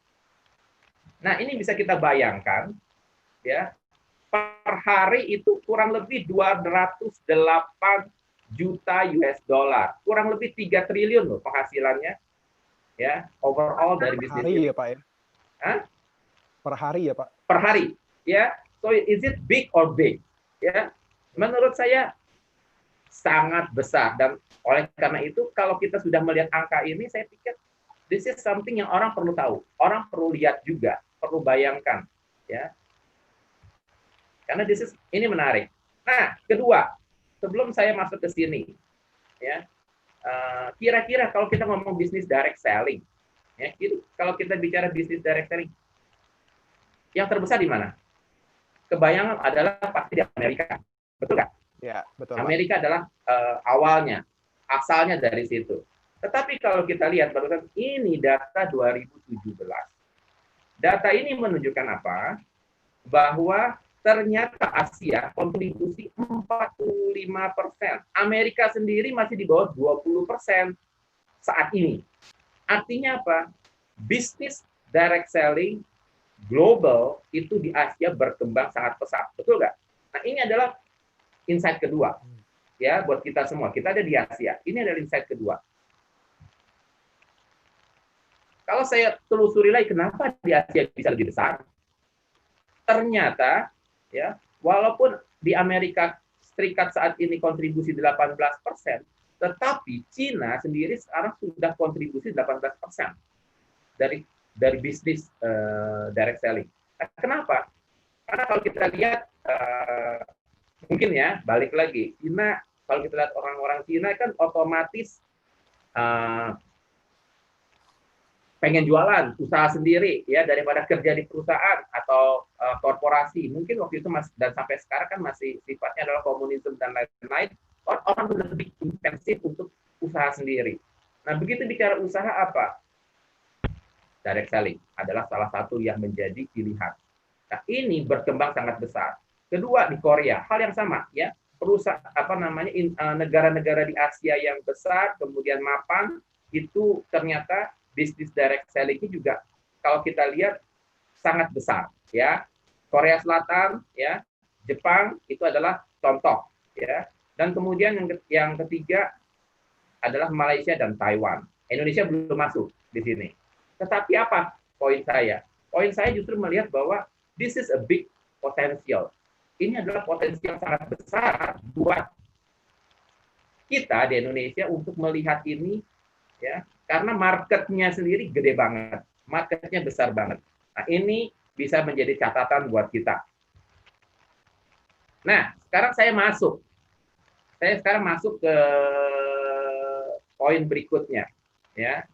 S4: Nah, ini bisa kita bayangkan, ya, per hari itu kurang lebih 208 juta US dollar. Kurang lebih 3 triliun loh penghasilannya. Ya, overall dari bisnis.
S1: Per hari ya, Pak ya?
S4: Hah?
S1: Per hari ya, Pak?
S4: Per hari. Ya, so is it big or big? Ya, menurut saya sangat besar, dan oleh karena itu kalau kita sudah melihat angka ini, saya pikir this is something yang orang perlu tahu, orang perlu lihat juga, perlu bayangkan, ya. Karena ini menarik. Nah, kedua, sebelum saya masuk ke sini, ya, kira-kira kalau kita ngomong bisnis direct selling, ya, itu kalau kita bicara bisnis direct selling, yang terbesar di mana? Kebayangan adalah pasti di Amerika, betul nggak?
S1: Ya, betul.
S4: Amerika adalah awalnya, asalnya dari situ. Tetapi kalau kita lihat barusan ini data 2017. Data ini menunjukkan apa? Bahwa ternyata Asia kontribusi 45%. Amerika sendiri masih di bawah 20% saat ini. Artinya apa? Bisnis direct selling global itu di Asia berkembang sangat pesat. Betul nggak? Nah, ini adalah insight kedua, ya, buat kita semua. Kita ada di Asia. Ini adalah insight kedua. Kalau saya telusuri lagi, kenapa di Asia bisa lebih besar? Ternyata, ya, walaupun di Amerika Serikat saat ini kontribusi 18%, tetapi Cina sendiri sekarang sudah kontribusi 18% dari bisnis direct selling. Nah, kenapa? Karena kalau kita lihat mungkin ya, balik lagi, Cina, kalau kita lihat orang-orang Cina kan otomatis pengen jualan, usaha sendiri, ya, daripada kerja di perusahaan atau korporasi. Mungkin waktu itu dan sampai sekarang kan masih sifatnya adalah komunisme dan lain-lain. orang lebih intensif untuk usaha sendiri. Nah, begitu bicara usaha apa? Direct selling adalah salah satu yang menjadi pilihan. Nah, ini berkembang sangat besar. Kedua, di Korea, hal yang sama, ya. Perusahaan negara-negara di Asia yang besar, kemudian mapan, itu ternyata bisnis direct selling ini juga kalau kita lihat sangat besar, ya. Korea Selatan, ya, Jepang itu adalah contoh, ya. Dan kemudian yang ketiga adalah Malaysia dan Taiwan. Indonesia belum masuk di sini. Tetapi apa poin saya? Poin saya justru melihat bahwa this is a big potential. Ini adalah potensi yang sangat besar buat kita di Indonesia untuk melihat ini, ya, karena marketnya sendiri gede banget, marketnya besar banget. Nah, ini bisa menjadi catatan buat kita. Nah, sekarang saya masuk ke poin berikutnya, ya.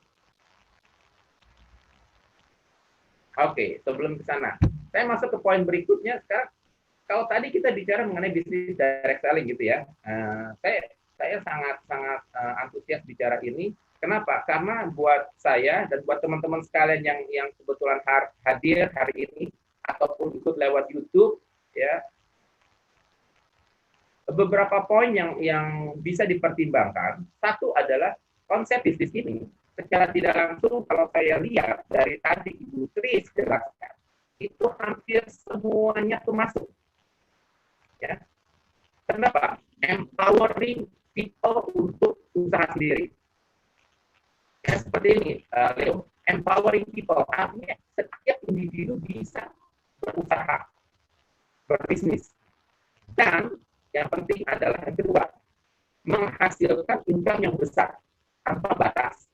S4: Oke, sebelum ke sana, saya masuk ke poin berikutnya. Sekarang, kalau tadi kita bicara mengenai bisnis direct selling gitu ya, saya sangat antusias bicara ini. Kenapa? Karena buat saya dan buat teman-teman sekalian yang kebetulan hadir hari ini ataupun ikut lewat YouTube, ya, beberapa poin yang bisa dipertimbangkan. Satu adalah konsep bisnis ini secara tidak langsung kalau saya lihat dari tadi Ibu Tris jelaskan, itu hampir semuanya termasuk. Ya. Kenapa? Empowering people untuk usaha sendiri. Ya, seperti ini, Leo. Empowering people, artinya setiap individu bisa berusaha, berbisnis. Dan yang penting adalah yang kedua, menghasilkan income yang besar tanpa batas.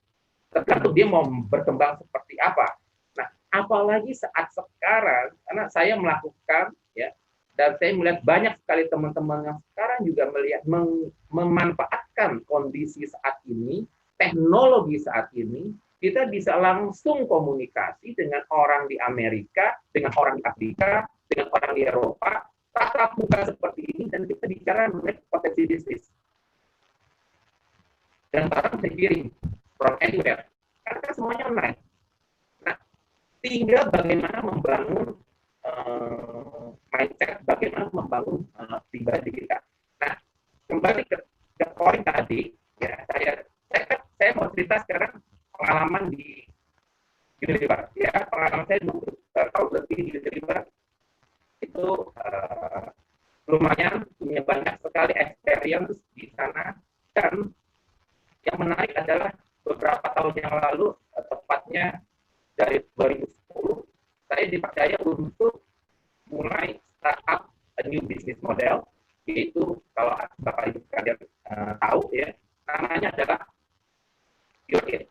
S4: Tergantung dia mau berkembang seperti apa. Nah, apalagi saat sekarang, karena saya melakukan, ya, dan saya melihat banyak sekali teman-teman yang sekarang juga melihat memanfaatkan kondisi saat ini, teknologi saat ini, kita bisa langsung komunikasi dengan orang di Amerika, dengan orang di Afrika, dengan orang di Eropa, tatap muka seperti ini, dan kita bicara mengenai potensi bisnis. Dan barang saya kirim from anywhere, karena semuanya online. Nah, tinggal bagaimana membangun mindset, bagaimana membangun pribadi kita. Nah, kembali ke poin tadi, ya, saya mau cerita sekarang pengalaman di Unilever. Ya, pengalaman saya 20 tahun lebih di Unilever itu lumayan punya banyak sekali experience di sana. Dan yang menarik adalah beberapa tahun yang lalu, tepatnya dari 2010, saya dipercaya untuk mulai startup a new business model, yaitu kalau Bapak Ibu sekalian tahu, ya, namanya adalah Pure.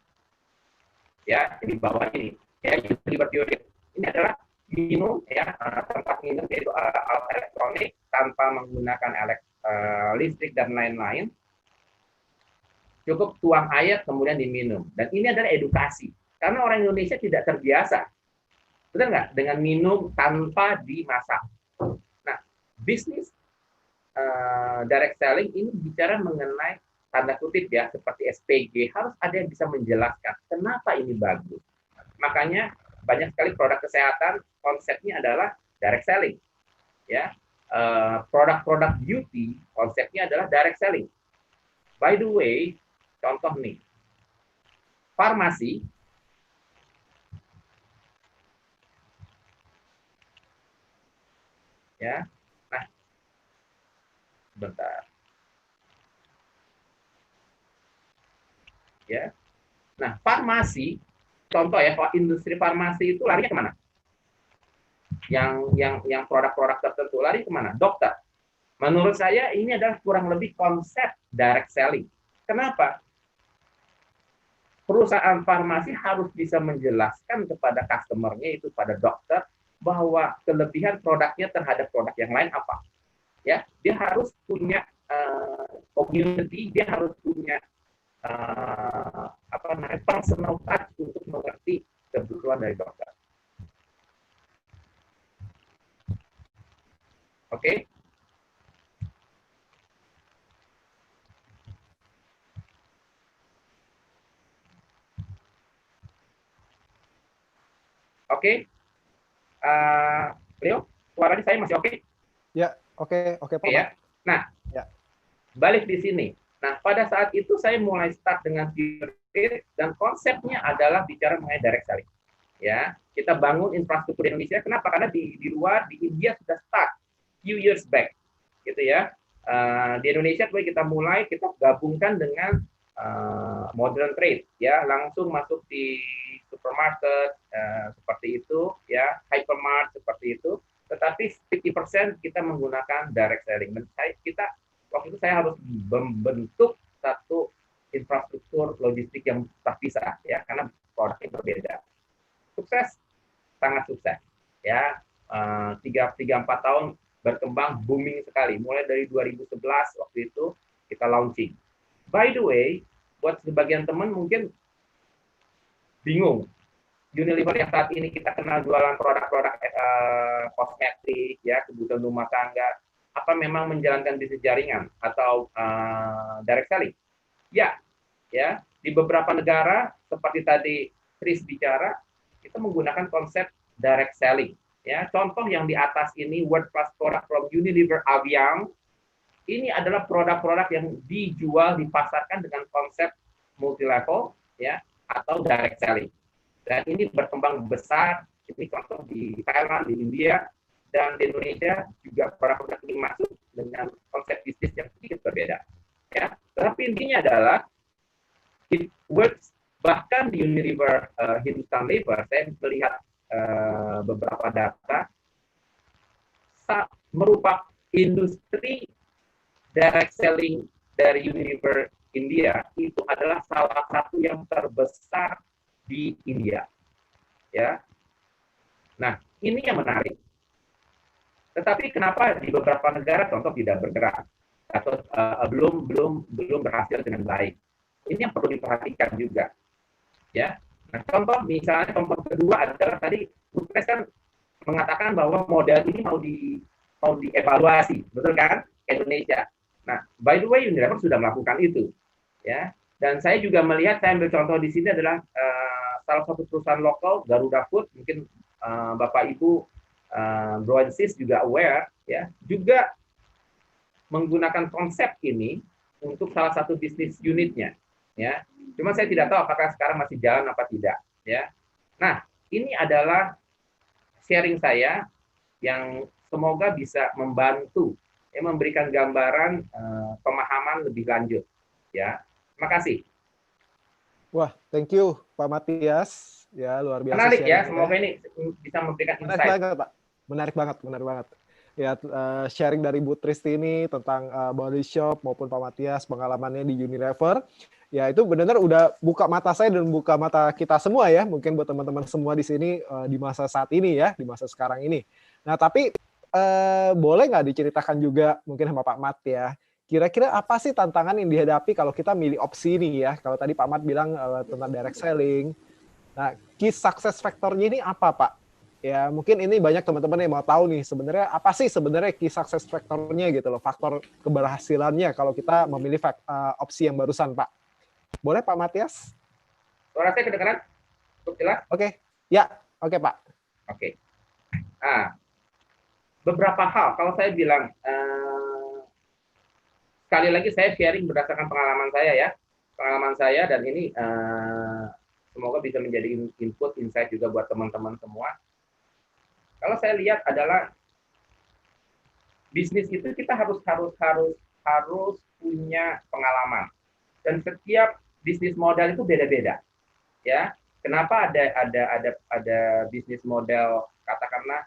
S4: Ya, di bawah ini, ya, Pure. Ini adalah minum, ya, tempat minum yaitu alat elektronik tanpa menggunakan listrik dan lain-lain. Cukup tuang air kemudian diminum. Dan ini adalah edukasi. Karena orang Indonesia tidak terbiasa, betul nggak, dengan minum tanpa dimasak. Nah, bisnis direct selling ini bicara mengenai tanda kutip, ya, seperti SPG, harus ada yang bisa menjelaskan kenapa ini bagus. Makanya banyak sekali produk kesehatan konsepnya adalah direct selling. Ya, produk-produk beauty konsepnya adalah direct selling. By the way, contoh nih, farmasi, ya. Nah, bentar. Ya. Nah, farmasi, contoh ya, industri farmasi itu larinya kemana? Yang produk-produk tertentu lari kemana? Dokter. Menurut saya ini adalah kurang lebih konsep direct selling. Kenapa? Perusahaan farmasi harus bisa menjelaskan kepada customer-nya, itu pada dokter, bahwa kelebihan produknya terhadap produk yang lain apa. Ya, dia harus punya community, dia harus punya personal touch untuk mengerti kebutuhan dari dokter. Oke? Oke, Leo, suaranya saya masih oke?
S1: Ya, oke, oke Pak
S4: Oke
S1: Mat.
S4: ya. Nah,
S1: Ya.
S4: balik di sini. Nah, pada saat itu saya mulai start dengan theory dan konsepnya adalah bicara mengenai direct selling. Ya, kita bangun infrastruktur Indonesia. Kenapa? Karena di luar di India sudah start few years back, gitu ya. Di Indonesia kita mulai kita gabungkan dengan modern trade, ya langsung masuk di supermarket seperti itu, ya hypermart seperti itu. Tetapi 50% kita menggunakan direct selling. Dan kita waktu itu saya harus membentuk satu infrastruktur logistik yang terpisah, ya karena produknya berbeda. Sukses, sangat sukses, ya 3-4 tahun berkembang booming sekali. Mulai dari 2011 waktu itu kita launching. By the way, buat sebagian teman mungkin bingung. Unilever yang saat ini kita kenal jualan produk-produk kosmetik, ya kebutuhan rumah tangga, apa memang menjalankan bisnis jaringan atau direct selling? Ya, ya di beberapa negara seperti tadi Chris bicara, kita menggunakan konsep direct selling. Ya, contoh yang di atas ini World Class Product from Unilever Aviang, ini adalah produk-produk yang dijual dipasarkan dengan konsep multi level, ya atau direct selling. Dan ini berkembang besar. Ini contoh di Thailand, di India, dan di Indonesia juga produk-produk ini masuk dengan konsep bisnis yang sedikit berbeda. Ya, tetapi intinya adalah it works. Bahkan di Unilever Hindustan Lever, saya melihat beberapa data merupakan industri direct selling dari Unilever India itu adalah salah satu yang terbesar di India, ya. Nah, ini yang menarik. Tetapi kenapa di beberapa negara contoh tidak bergerak atau belum berhasil dengan baik? Ini yang perlu diperhatikan juga, ya. Nah, contoh misalnya contoh kedua adalah tadi Bukres kan mengatakan bahwa model ini mau dievaluasi, betul kan? Indonesia. Nah, by the way, Unilever sudah melakukan itu, ya. Dan saya juga melihat, saya ambil contoh di sini adalah salah satu perusahaan lokal, Garuda Food, mungkin Bapak Ibu Bro and Sis juga aware, ya, juga menggunakan konsep ini untuk salah satu bisnis unitnya, ya. Cuma saya tidak tahu apakah sekarang masih jalan apa tidak, ya. Nah, ini adalah sharing saya yang semoga bisa membantu, ya, memberikan gambaran pemahaman lebih lanjut, ya. Terima kasih.
S1: Wah, thank you Pak Matias. Ya, luar biasa.
S4: Menarik ya, semoga ini bisa memberikan insight.
S1: Menarik banget, Pak. Menarik banget, benar banget. Ya, sharing dari Bu Tristi ini tentang Body Shop maupun Pak Matias pengalamannya di Unilever. Ya, itu benar-benar udah buka mata saya dan buka mata kita semua ya. Mungkin buat teman-teman semua di sini di masa saat ini ya, di masa sekarang ini. Nah, tapi boleh nggak diceritakan juga mungkin sama Pak Mat ya, kira-kira apa sih tantangan yang dihadapi kalau kita milih opsi ini ya? Kalau tadi Pak Mat bilang tentang direct selling. Nah, key success factor-nya ini apa, Pak? Ya, mungkin ini banyak teman-teman yang mau tahu nih, sebenarnya apa sih sebenarnya key success factor-nya gitu loh, faktor keberhasilannya kalau kita memilih opsi yang barusan, Pak. Boleh, Pak Matias?
S4: Suara saya kedengaran? Cukup jelas?
S1: Oke. Ya, oke, Pak.
S4: Oke. Nah, beberapa hal, kalau saya bilang, sekali lagi saya sharing berdasarkan pengalaman saya ya, pengalaman saya, dan ini semoga bisa menjadi input, insight juga buat teman-teman semua. Kalau saya lihat adalah bisnis itu kita harus punya pengalaman, dan setiap bisnis model itu beda-beda, ya. Kenapa ada bisnis model katakanlah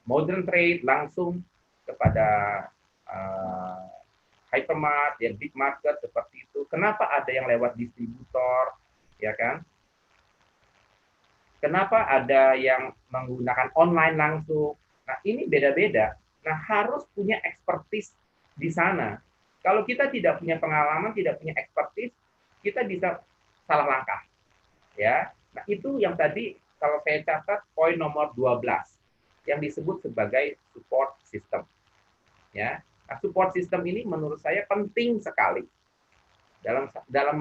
S4: modern trade langsung kepada hypermart, ya big market seperti itu. Kenapa ada yang lewat distributor, ya kan? Kenapa ada yang menggunakan online langsung? Nah, ini beda-beda. Nah, harus punya expertise di sana. Kalau kita tidak punya pengalaman, tidak punya expertise, kita bisa salah langkah. Ya. Nah, itu yang tadi kalau saya catat poin nomor 12 yang disebut sebagai support system. Ya. Nah, support system ini menurut saya penting sekali. Dalam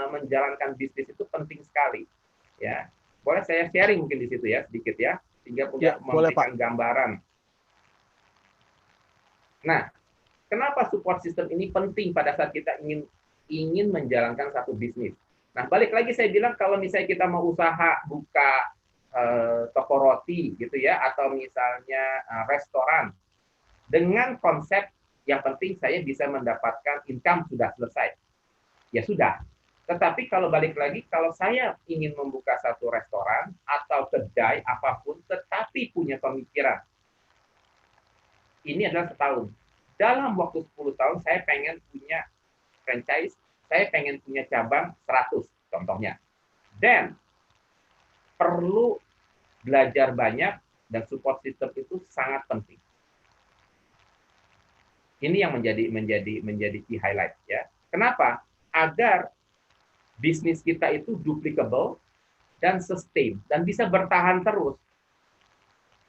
S4: menjalankan bisnis itu penting sekali. Ya. Boleh saya sharing mungkin di situ ya, sedikit ya, sehingga punya
S1: Ya, boleh Pak.
S4: memberikan gambaran. Nah, kenapa support system ini penting pada saat kita ingin menjalankan satu bisnis? Nah, balik lagi saya bilang kalau misalnya kita mau usaha buka toko roti gitu ya, atau misalnya restoran, dengan konsep yang penting saya bisa mendapatkan income sudah selesai. Ya sudah. Tetapi kalau balik lagi, kalau saya ingin membuka satu restoran atau kedai apapun, tetapi punya pemikiran, ini adalah setahun. Dalam waktu 10 tahun, saya pengen punya franchise, saya pengen punya cabang 100, contohnya. Dan perlu belajar banyak, dan support system itu sangat penting. Ini yang menjadi key highlight ya. Kenapa? Agar bisnis kita itu duplicable dan sustain dan bisa bertahan terus.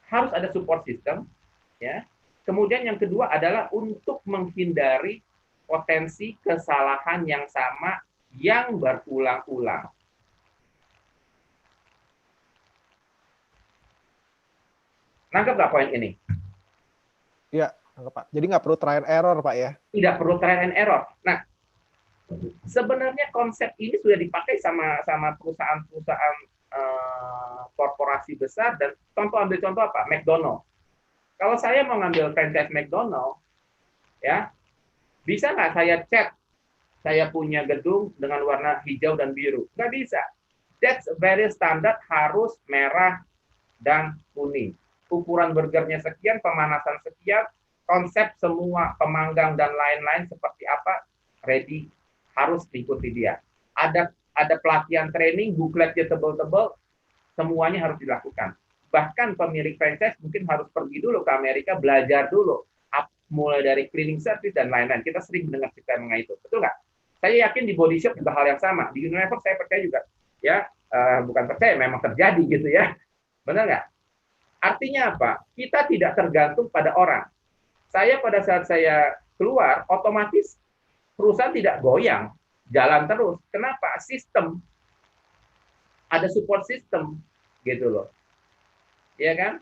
S4: Harus ada support system ya. Kemudian yang kedua adalah untuk menghindari potensi kesalahan yang sama yang berulang-ulang. Nangkep nggak poin ini?
S1: Iya, Pak. Jadi nggak perlu try and error, Pak ya?
S4: Tidak perlu trial and error. Nah, sebenarnya konsep ini sudah dipakai sama perusahaan-perusahaan korporasi besar, dan ambil contoh apa? McDonald. Kalau saya mau ngambil franchise McDonald, ya bisa nggak saya cat saya punya gedung dengan warna hijau dan biru? Nggak bisa. That's very standard, harus merah dan kuning. Ukuran burgernya sekian, pemanasan sekian, konsep semua pemanggang dan lain-lain seperti apa, ready, harus diikuti dia. Ada pelatihan training, bukletnya tebal-tebal, semuanya harus dilakukan. Bahkan pemilik franchise mungkin harus pergi dulu ke Amerika, belajar dulu, mulai dari cleaning service dan lain-lain. Kita sering mendengar cerita mengenai itu, betul nggak? Saya yakin di Body Shop juga hal yang sama. Di Unilever saya percaya juga, ya bukan percaya, memang terjadi gitu ya, benar nggak? Artinya apa? Kita tidak tergantung pada orang. Saya pada saat saya keluar, otomatis perusahaan tidak goyang, jalan terus. Kenapa? Sistem, ada support system, gitu loh. Ya kan?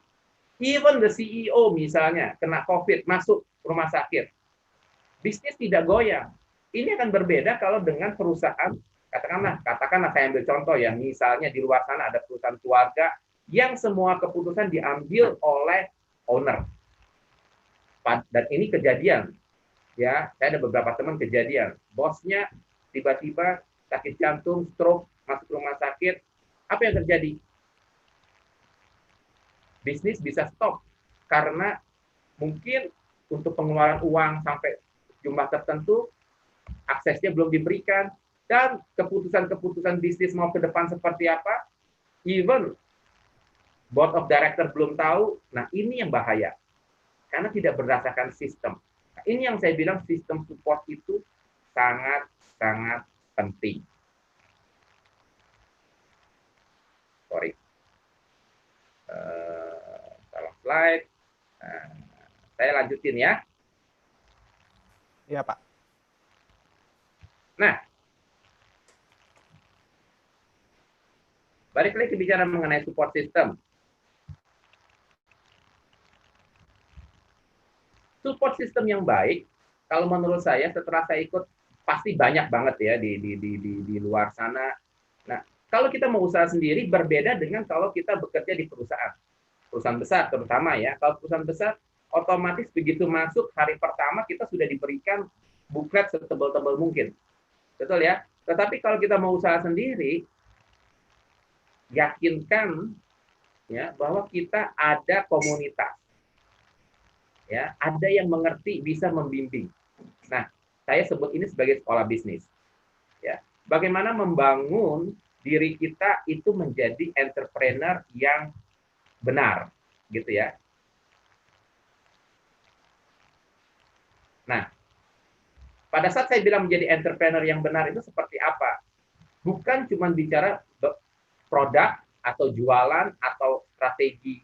S4: Even the CEO misalnya kena COVID, masuk rumah sakit, bisnis tidak goyang. Ini akan berbeda kalau dengan perusahaan, katakanlah saya ambil contoh ya, misalnya di luar sana ada perusahaan keluarga yang semua keputusan diambil oleh owner. Dan ini kejadian, ya, saya ada beberapa teman kejadian, bosnya tiba-tiba sakit jantung, stroke, masuk rumah sakit, apa yang terjadi? Bisnis bisa stop karena mungkin untuk pengeluaran uang sampai jumlah tertentu aksesnya belum diberikan, dan keputusan-keputusan bisnis mau ke depan seperti apa, even board of director belum tahu. Nah, ini yang bahaya karena tidak berdasarkan sistem. Nah, ini yang saya bilang sistem support itu sangat penting. Sorry. Salah slide. Nah, saya lanjutin ya.
S1: Iya, Pak.
S4: Nah, balik lagi bicara mengenai support system. Support system yang baik, kalau menurut saya setelah saya ikut, pasti banyak banget ya di luar sana. Nah, kalau kita mau usaha sendiri berbeda dengan kalau kita bekerja di perusahaan besar terutama ya. Kalau perusahaan besar, otomatis begitu masuk hari pertama kita sudah diberikan buklet setebal-tebal mungkin, betul ya. Tetapi kalau kita mau usaha sendiri, yakinkan ya bahwa kita ada komunitas, ya, ada yang mengerti, bisa membimbing. Nah, saya sebut ini sebagai sekolah bisnis. Ya, bagaimana membangun diri kita itu menjadi entrepreneur yang benar, gitu ya. Nah, pada saat saya bilang menjadi entrepreneur yang benar itu seperti apa? Bukan cuma bicara produk atau jualan atau strategi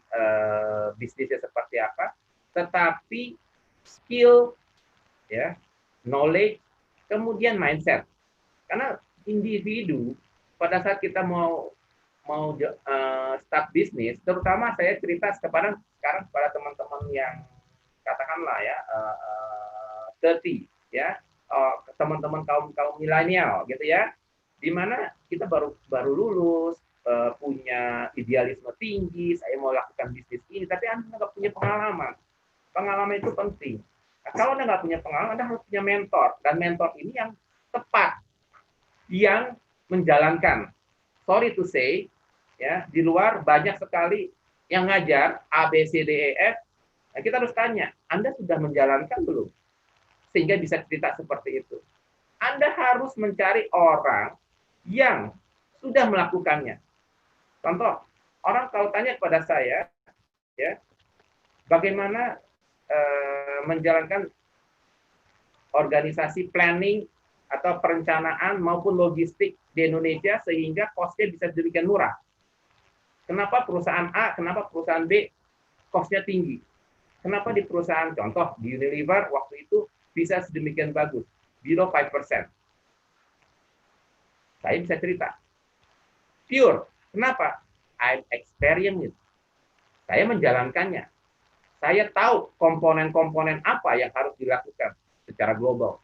S4: bisnisnya seperti apa, tetapi skill, ya, knowledge, kemudian mindset. Karena individu pada saat kita mau start bisnis, terutama saya cerita sekarang kepada teman-teman yang katakanlah ya 30 ya, teman-teman kaum milenial gitu ya, di mana kita baru lulus, punya idealisme tinggi, saya mau lakukan bisnis ini, tapi Anda nggak punya pengalaman. Pengalaman itu penting. Nah, kalau Anda nggak punya pengalaman, Anda harus punya mentor, dan mentor ini yang tepat, yang menjalankan. Sorry to say, ya, di luar banyak sekali yang ngajar A, B, C, D, E, F. Nah, kita harus tanya, Anda sudah menjalankan belum? Sehingga bisa cerita seperti itu. Anda harus mencari orang yang sudah melakukannya. Contoh, orang kalau tanya kepada saya, ya, bagaimana menjalankan organisasi planning atau perencanaan maupun logistik di Indonesia sehingga cost-nya bisa sedemikian murah. Kenapa perusahaan A, kenapa perusahaan B cost-nya tinggi? Kenapa di perusahaan, contoh di Unilever waktu itu bisa sedemikian bagus, below 5%. Saya bisa cerita. Pure, kenapa? I'm experienced. Saya menjalankannya. Saya tahu komponen-komponen apa yang harus dilakukan secara global.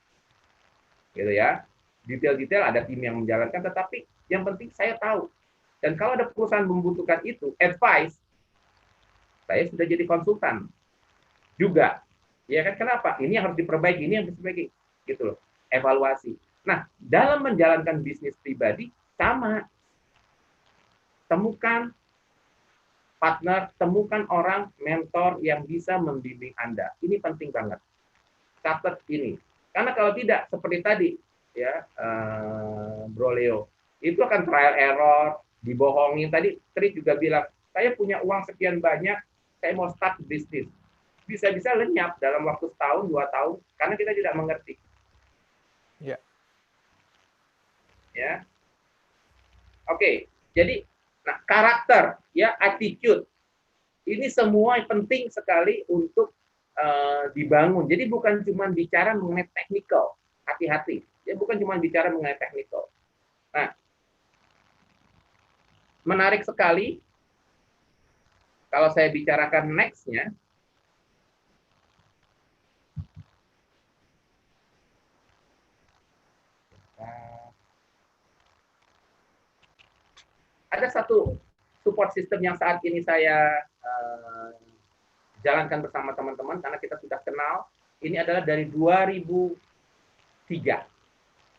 S4: Gitu ya. Detail-detail ada tim yang menjalankan, tetapi yang penting saya tahu. Dan kalau ada perusahaan membutuhkan itu, advice, saya sudah jadi konsultan juga. Ya kan, kenapa? Ini yang harus diperbaiki, ini yang harus diperbaiki. Gitu loh. Evaluasi. Nah, dalam menjalankan bisnis pribadi, sama. Temukan partner, temukan orang, mentor yang bisa membimbing Anda. Ini penting banget. Catat ini. Karena kalau tidak, seperti tadi, ya, Bro Leo, itu akan trial error, dibohongin. Tadi Tri juga bilang, saya punya uang sekian banyak, saya mau start bisnis. Bisa-bisa lenyap dalam waktu setahun, 2 tahun, karena kita tidak mengerti.
S1: Ya.
S4: Ya. Oke, jadi nah, karakter, ya, attitude, ini semua penting sekali untuk dibangun. Jadi bukan cuma bicara mengenai technical, hati-hati. Ya, bukan cuma bicara mengenai technical. Nah, menarik sekali kalau saya bicarakan next-nya. Ada satu support system yang saat ini saya jalankan bersama teman-teman karena kita sudah kenal. Ini adalah dari 2003.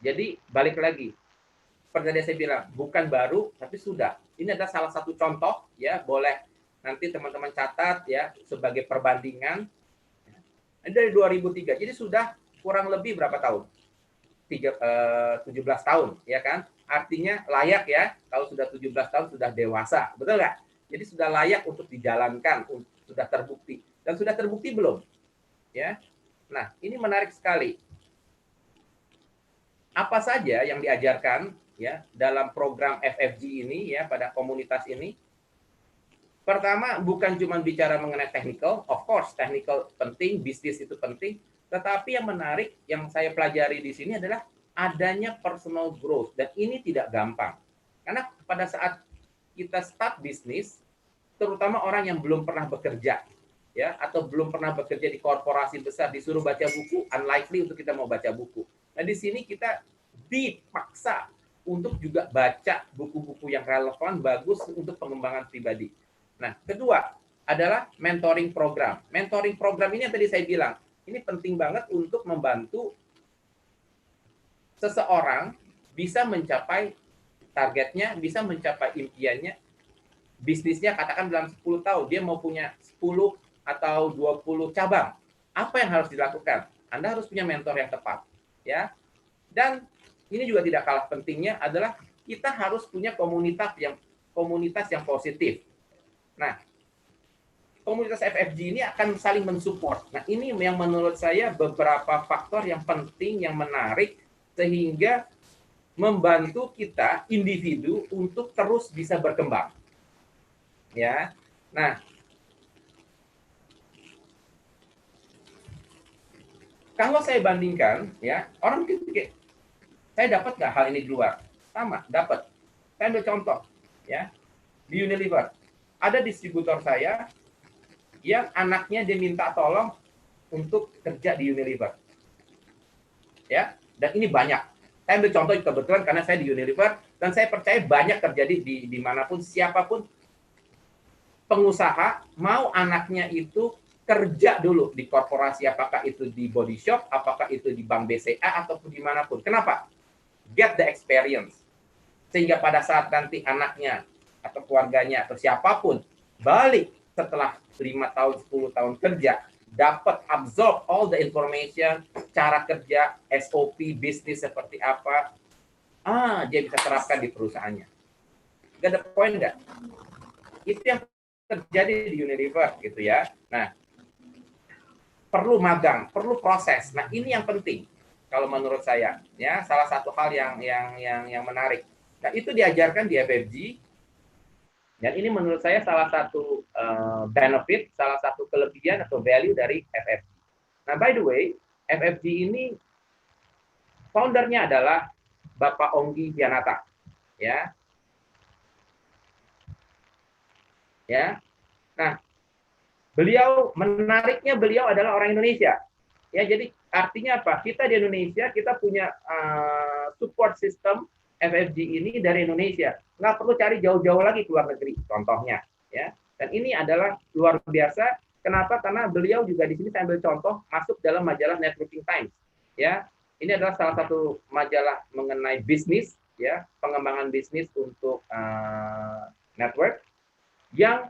S4: Jadi balik lagi, seperti tadi saya bilang, bukan baru tapi sudah. Ini adalah salah satu contoh, ya, boleh nanti teman-teman catat ya sebagai perbandingan. Ini dari 2003. Jadi sudah kurang lebih berapa tahun? 17 tahun, ya kan? Artinya layak ya, kalau sudah 17 tahun sudah dewasa, betul nggak? Jadi sudah layak untuk dijalankan, sudah terbukti. Dan sudah terbukti belum? Ya. Nah, ini menarik sekali. Apa saja yang diajarkan ya dalam program FFG ini ya pada komunitas ini? Pertama, bukan cuma bicara mengenai technical, of course technical penting, bisnis itu penting, tetapi yang menarik yang saya pelajari di sini adalah adanya personal growth, dan ini tidak gampang. Karena pada saat kita start bisnis, terutama orang yang belum pernah bekerja, ya, atau belum pernah bekerja di korporasi besar, disuruh baca buku, unlikely untuk kita mau baca buku. Nah, di sini kita dipaksa untuk juga baca buku-buku yang relevan, bagus untuk pengembangan pribadi. Nah, kedua adalah mentoring program. Mentoring program ini yang tadi saya bilang, ini penting banget untuk membantu seseorang bisa mencapai targetnya, bisa mencapai impiannya, bisnisnya katakan dalam 10 tahun, dia mau punya 10 atau 20 cabang. Apa yang harus dilakukan? Anda harus punya mentor yang tepat. Ya. Dan ini juga tidak kalah pentingnya adalah kita harus punya komunitas yang positif. Nah, komunitas FFG ini akan saling mensupport. Nah, ini yang menurut saya beberapa faktor yang penting, yang menarik, sehingga membantu kita individu untuk terus bisa berkembang. Ya. Nah, kalau saya bandingkan, ya, orang mungkin pikir, saya dapat nggak hal ini di luar? Sama, dapat. Saya ambil contoh, ya. di Unilever. Ada distributor saya yang anaknya dia minta tolong untuk kerja di Unilever. Ya, dan ini banyak. Saya ambil contoh kebetulan karena saya di Unilever dan saya percaya banyak terjadi di dimanapun, siapapun pengusaha mau anaknya itu kerja dulu di korporasi, apakah itu di Body Shop, apakah itu di Bank BCA ataupun dimanapun. Kenapa? Get the experience. Sehingga pada saat nanti anaknya atau keluarganya atau siapapun balik setelah 5 tahun, 10 tahun kerja, dapat absorb all the information, cara kerja, SOP, bisnis seperti apa, dia bisa terapkan di perusahaannya. Gak ada poin nggak? Itu yang terjadi di Unilever gitu ya. Nah, perlu magang, perlu proses. Nah, ini yang penting kalau menurut saya, ya, salah satu hal yang menarik. Nah, itu diajarkan di FFG. Dan ini menurut saya salah satu benefit, salah satu kelebihan atau value dari FFG. Nah, by the way, FFG ini foundernya adalah Bapak Onggi Pianata, ya. Ya. Nah, menariknya beliau adalah orang Indonesia. Ya, jadi artinya apa? Kita di Indonesia, kita punya support system FFG ini dari Indonesia. Nggak perlu cari jauh-jauh lagi ke luar negeri, contohnya. Ya. Dan ini adalah luar biasa. Kenapa? Karena beliau juga di sini saya ambil contoh masuk dalam majalah Networking Times. Ya, ini adalah salah satu majalah mengenai bisnis, ya, pengembangan bisnis untuk network yang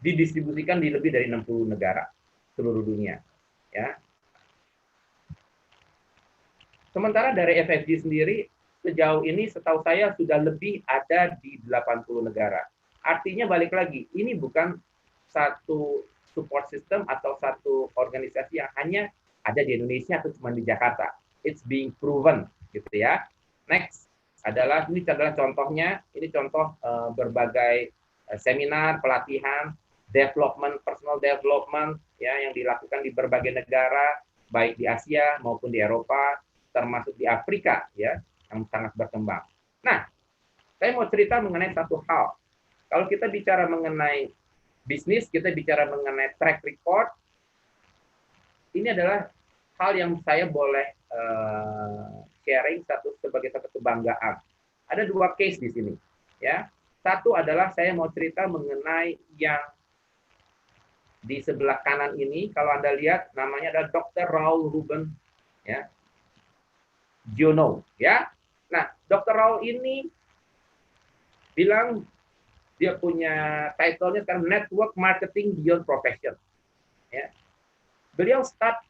S4: didistribusikan di lebih dari 60 negara seluruh dunia. Ya. Sementara dari FFG sendiri sejauh ini setahu saya sudah lebih ada di 80 negara. Artinya balik lagi, ini bukan satu support system atau satu organisasi yang hanya ada di Indonesia atau cuma di Jakarta. It's being proven, gitu ya. Next ini adalah contohnya, ini contoh berbagai seminar, pelatihan, development, personal development, ya, yang dilakukan di berbagai negara, baik di Asia maupun di Eropa, termasuk di Afrika, ya, yang sangat berkembang. Nah, saya mau cerita mengenai satu hal. Kalau kita bicara mengenai bisnis, kita bicara mengenai track record, ini adalah hal yang saya boleh sharing sebagai satu kebanggaan. Ada 2 case di sini, ya. Satu adalah saya mau cerita mengenai yang di sebelah kanan ini, kalau Anda lihat namanya adalah Dr. Raul Ruben, ya, Giono, ya. Nah, Dr. Raul ini bilang dia punya title-nya sekarang Network Marketing Beyond Profession, ya. Beliau start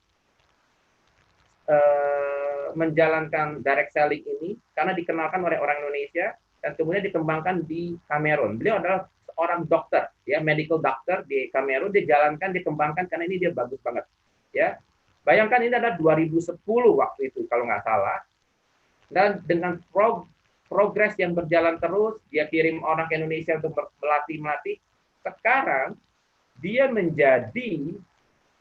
S4: menjalankan direct selling ini karena dikenalkan oleh orang Indonesia dan kemudian dikembangkan di Kamerun. Beliau adalah seorang dokter, ya, medical doctor di Kamerun, dijalankan, dikembangkan karena ini dia bagus banget, ya. Bayangkan ini adalah 2010 waktu itu kalau nggak salah. Dan dengan progres yang berjalan terus, dia kirim orang ke Indonesia untuk melatih. Sekarang dia menjadi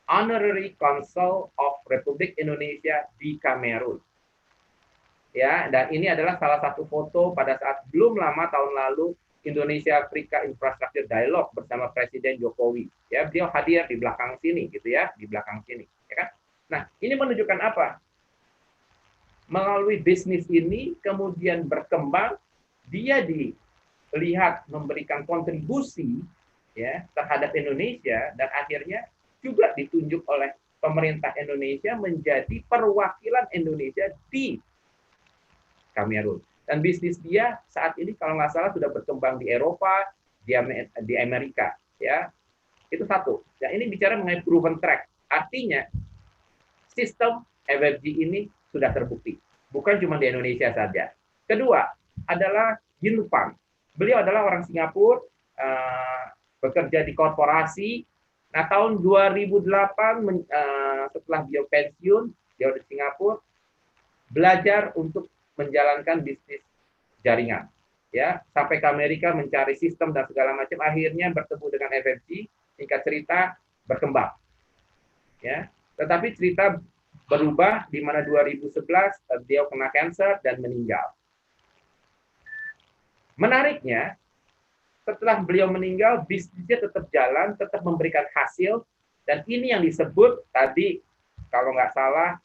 S4: Honorary Consul of Republik Indonesia di Kamerun. Ya, dan ini adalah salah satu foto pada saat belum lama tahun lalu Indonesia Afrika Infrastructure Dialogue bersama Presiden Jokowi. Ya, beliau hadir di belakang sini gitu ya, di belakang sini, ya kan? Nah, ini menunjukkan apa? Melalui bisnis ini kemudian berkembang, dia dilihat memberikan kontribusi, ya, terhadap Indonesia dan akhirnya juga ditunjuk oleh pemerintah Indonesia menjadi perwakilan Indonesia di Kamerun. Dan bisnis dia saat ini kalau nggak salah sudah berkembang di Eropa, di Amerika, ya. Itu satu. Ya, ini bicara mengenai proven track. Artinya sistem FFG ini sudah terbukti. Bukan cuma di Indonesia saja. Kedua adalah Yin Fang. Beliau adalah orang Singapura, bekerja di korporasi. Nah, tahun 2008 setelah beliau pensiun, dia di Singapura, belajar untuk menjalankan bisnis jaringan, ya, sampai ke Amerika mencari sistem dan segala macam, akhirnya bertemu dengan FFG, singkat cerita berkembang, ya. Tetapi cerita berubah di mana 2011 beliau kena kanker dan meninggal. Menariknya, setelah beliau meninggal, bisnisnya tetap jalan, tetap memberikan hasil, dan ini yang disebut tadi, kalau nggak salah,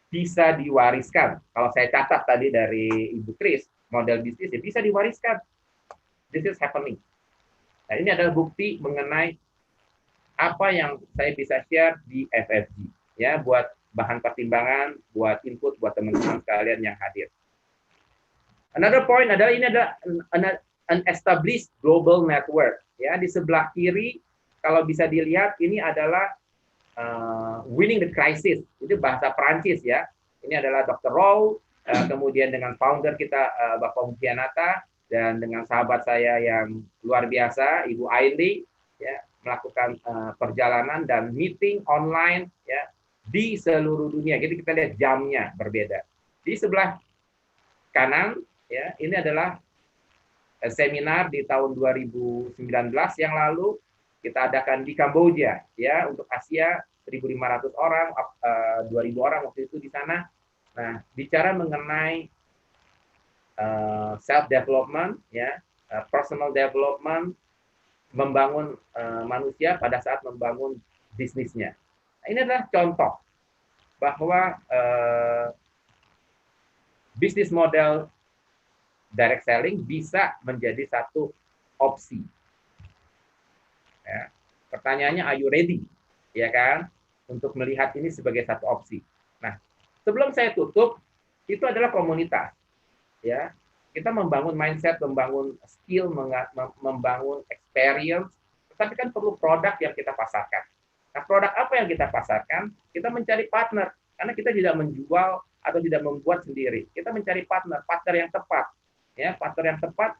S4: bisa diwariskan. Kalau saya catat tadi dari Ibu Kris, model bisnisnya bisa diwariskan. This is happening. Nah, ini adalah bukti mengenai apa yang saya bisa share di FFG. Ya, buat bahan pertimbangan, buat input, buat teman-teman sekalian yang hadir. Another point adalah ini adalah an established global network. Ya, di sebelah kiri kalau bisa dilihat ini adalah winning the crisis. Itu bahasa Perancis ya. Ini adalah Dr. Rowe, kemudian dengan founder kita Bapak Mufianata, dan dengan sahabat saya yang luar biasa Ibu Aili, ya, melakukan perjalanan dan meeting online ya di seluruh dunia. Jadi kita lihat jamnya berbeda. Di sebelah kanan ya, ini adalah seminar di tahun 2019 yang lalu kita adakan di Kamboja ya, untuk Asia 1.500 orang, 2.000 orang waktu itu di sana. Nah, bicara mengenai self development ya, personal development, membangun manusia pada saat membangun bisnisnya. Nah, ini adalah contoh bahwa bisnis model direct selling bisa menjadi satu opsi. Ya. Pertanyaannya, are you ready? Ya kan? Untuk melihat ini sebagai satu opsi. Nah, sebelum saya tutup, itu adalah komunitas. Ya, kita membangun mindset, membangun skill, membangun experience, tetapi kan perlu produk yang kita pasarkan. Nah, produk apa yang kita pasarkan? Kita mencari partner, karena kita tidak menjual atau tidak membuat sendiri. Kita mencari partner yang tepat. Ya, partner yang tepat.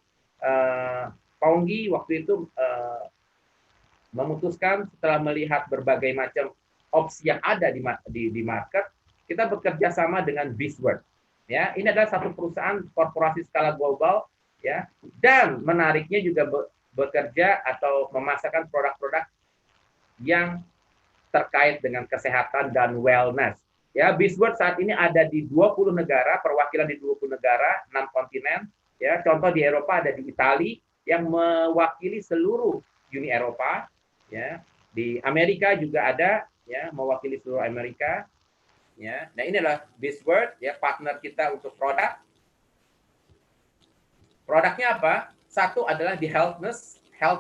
S4: Ponggi waktu itu memutuskan setelah melihat berbagai macam opsi yang ada di market, kita bekerja sama dengan Bizword. Ya, ini adalah satu perusahaan korporasi skala global ya, dan menariknya juga bekerja atau memasarkan produk-produk yang terkait dengan kesehatan dan wellness. Ya, Bizword saat ini ada di 20 negara, perwakilan di 20 negara, 6 kontinen. Ya, contoh di Eropa ada di Italia yang mewakili seluruh Uni Eropa. Ya, di Amerika juga ada ya, mewakili seluruh Amerika. Ya, nah ini adalah Bizword ya, partner kita untuk produk. Produknya apa? Satu adalah di health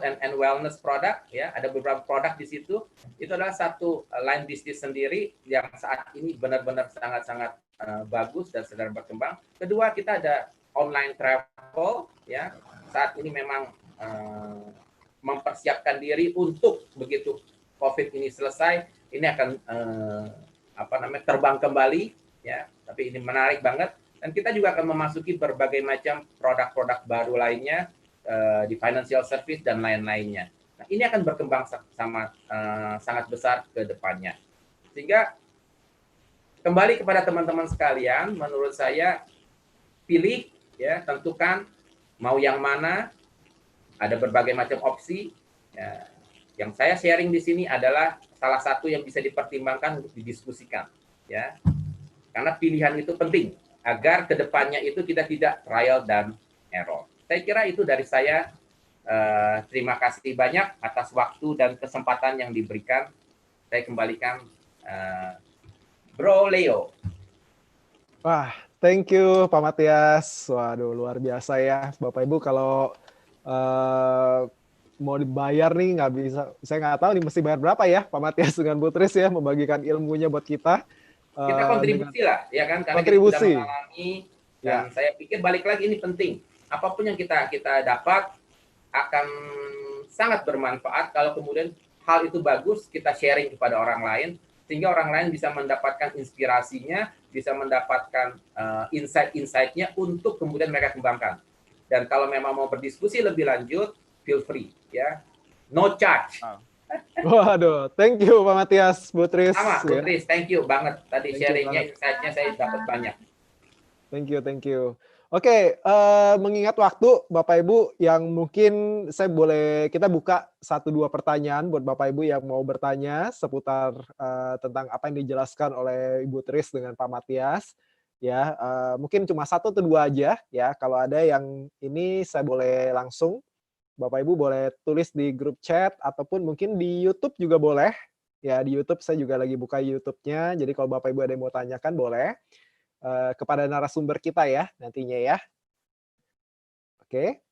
S4: and wellness product ya, ada beberapa produk di situ. Itu adalah satu line bisnis sendiri yang saat ini benar-benar sangat-sangat bagus dan sedang berkembang. Kedua, kita ada online travel ya. Saat ini memang mempersiapkan diri untuk begitu COVID ini selesai, ini akan terbang kembali ya, tapi ini menarik banget, dan kita juga akan memasuki berbagai macam produk-produk baru lainnya di financial service dan lain-lainnya. Nah, ini akan berkembang sangat besar ke depannya. Sehingga kembali kepada teman-teman sekalian, menurut saya pilih ya, tentukan mau yang mana, ada berbagai macam opsi ya. Yang saya sharing di sini adalah salah satu yang bisa dipertimbangkan untuk didiskusikan, ya. Karena pilihan itu penting agar kedepannya itu kita tidak trial dan error. Saya kira itu dari saya. Terima kasih banyak atas waktu dan kesempatan yang diberikan. Saya kembalikan Bro Leo.
S1: Wah, thank you Pak Matias. Waduh, luar biasa ya, Bapak Ibu. Kalau mau dibayar nih nggak bisa, saya nggak tahu nih mesti bayar berapa ya Pak Matias dengan Bu Tris ya, membagikan ilmunya buat kita.
S4: Kita kontribusi lah, ya kan? Karena
S1: kontribusi.
S4: kita sudah mengalami, dan ya. Saya pikir balik lagi ini penting. Apapun yang kita dapat akan sangat bermanfaat kalau kemudian hal itu bagus kita sharing kepada orang lain, sehingga orang lain bisa mendapatkan inspirasinya, bisa mendapatkan insight-insight-nya untuk kemudian mereka kembangkan. Dan kalau memang mau berdiskusi lebih lanjut, feel free, ya, no charge.
S1: Waduh, thank you Pak Matias, Bu Tris.
S4: Sama, Bu Tris, thank you banget. Tadi sharingnya, insight-nya saya dapat banyak.
S1: Thank you. Oke, mengingat waktu Bapak Ibu, yang mungkin kita buka 1-2 pertanyaan buat Bapak Ibu yang mau bertanya seputar tentang apa yang dijelaskan oleh Ibu Tris dengan Pak Matias. Ya, mungkin cuma 1 atau 2 aja ya. Kalau ada yang ini saya boleh langsung Bapak Ibu boleh tulis di grup chat ataupun mungkin di YouTube juga boleh. Ya, di YouTube saya juga lagi buka YouTube-nya. Jadi kalau Bapak Ibu ada yang mau tanyakan boleh kepada narasumber kita ya nantinya ya. Oke.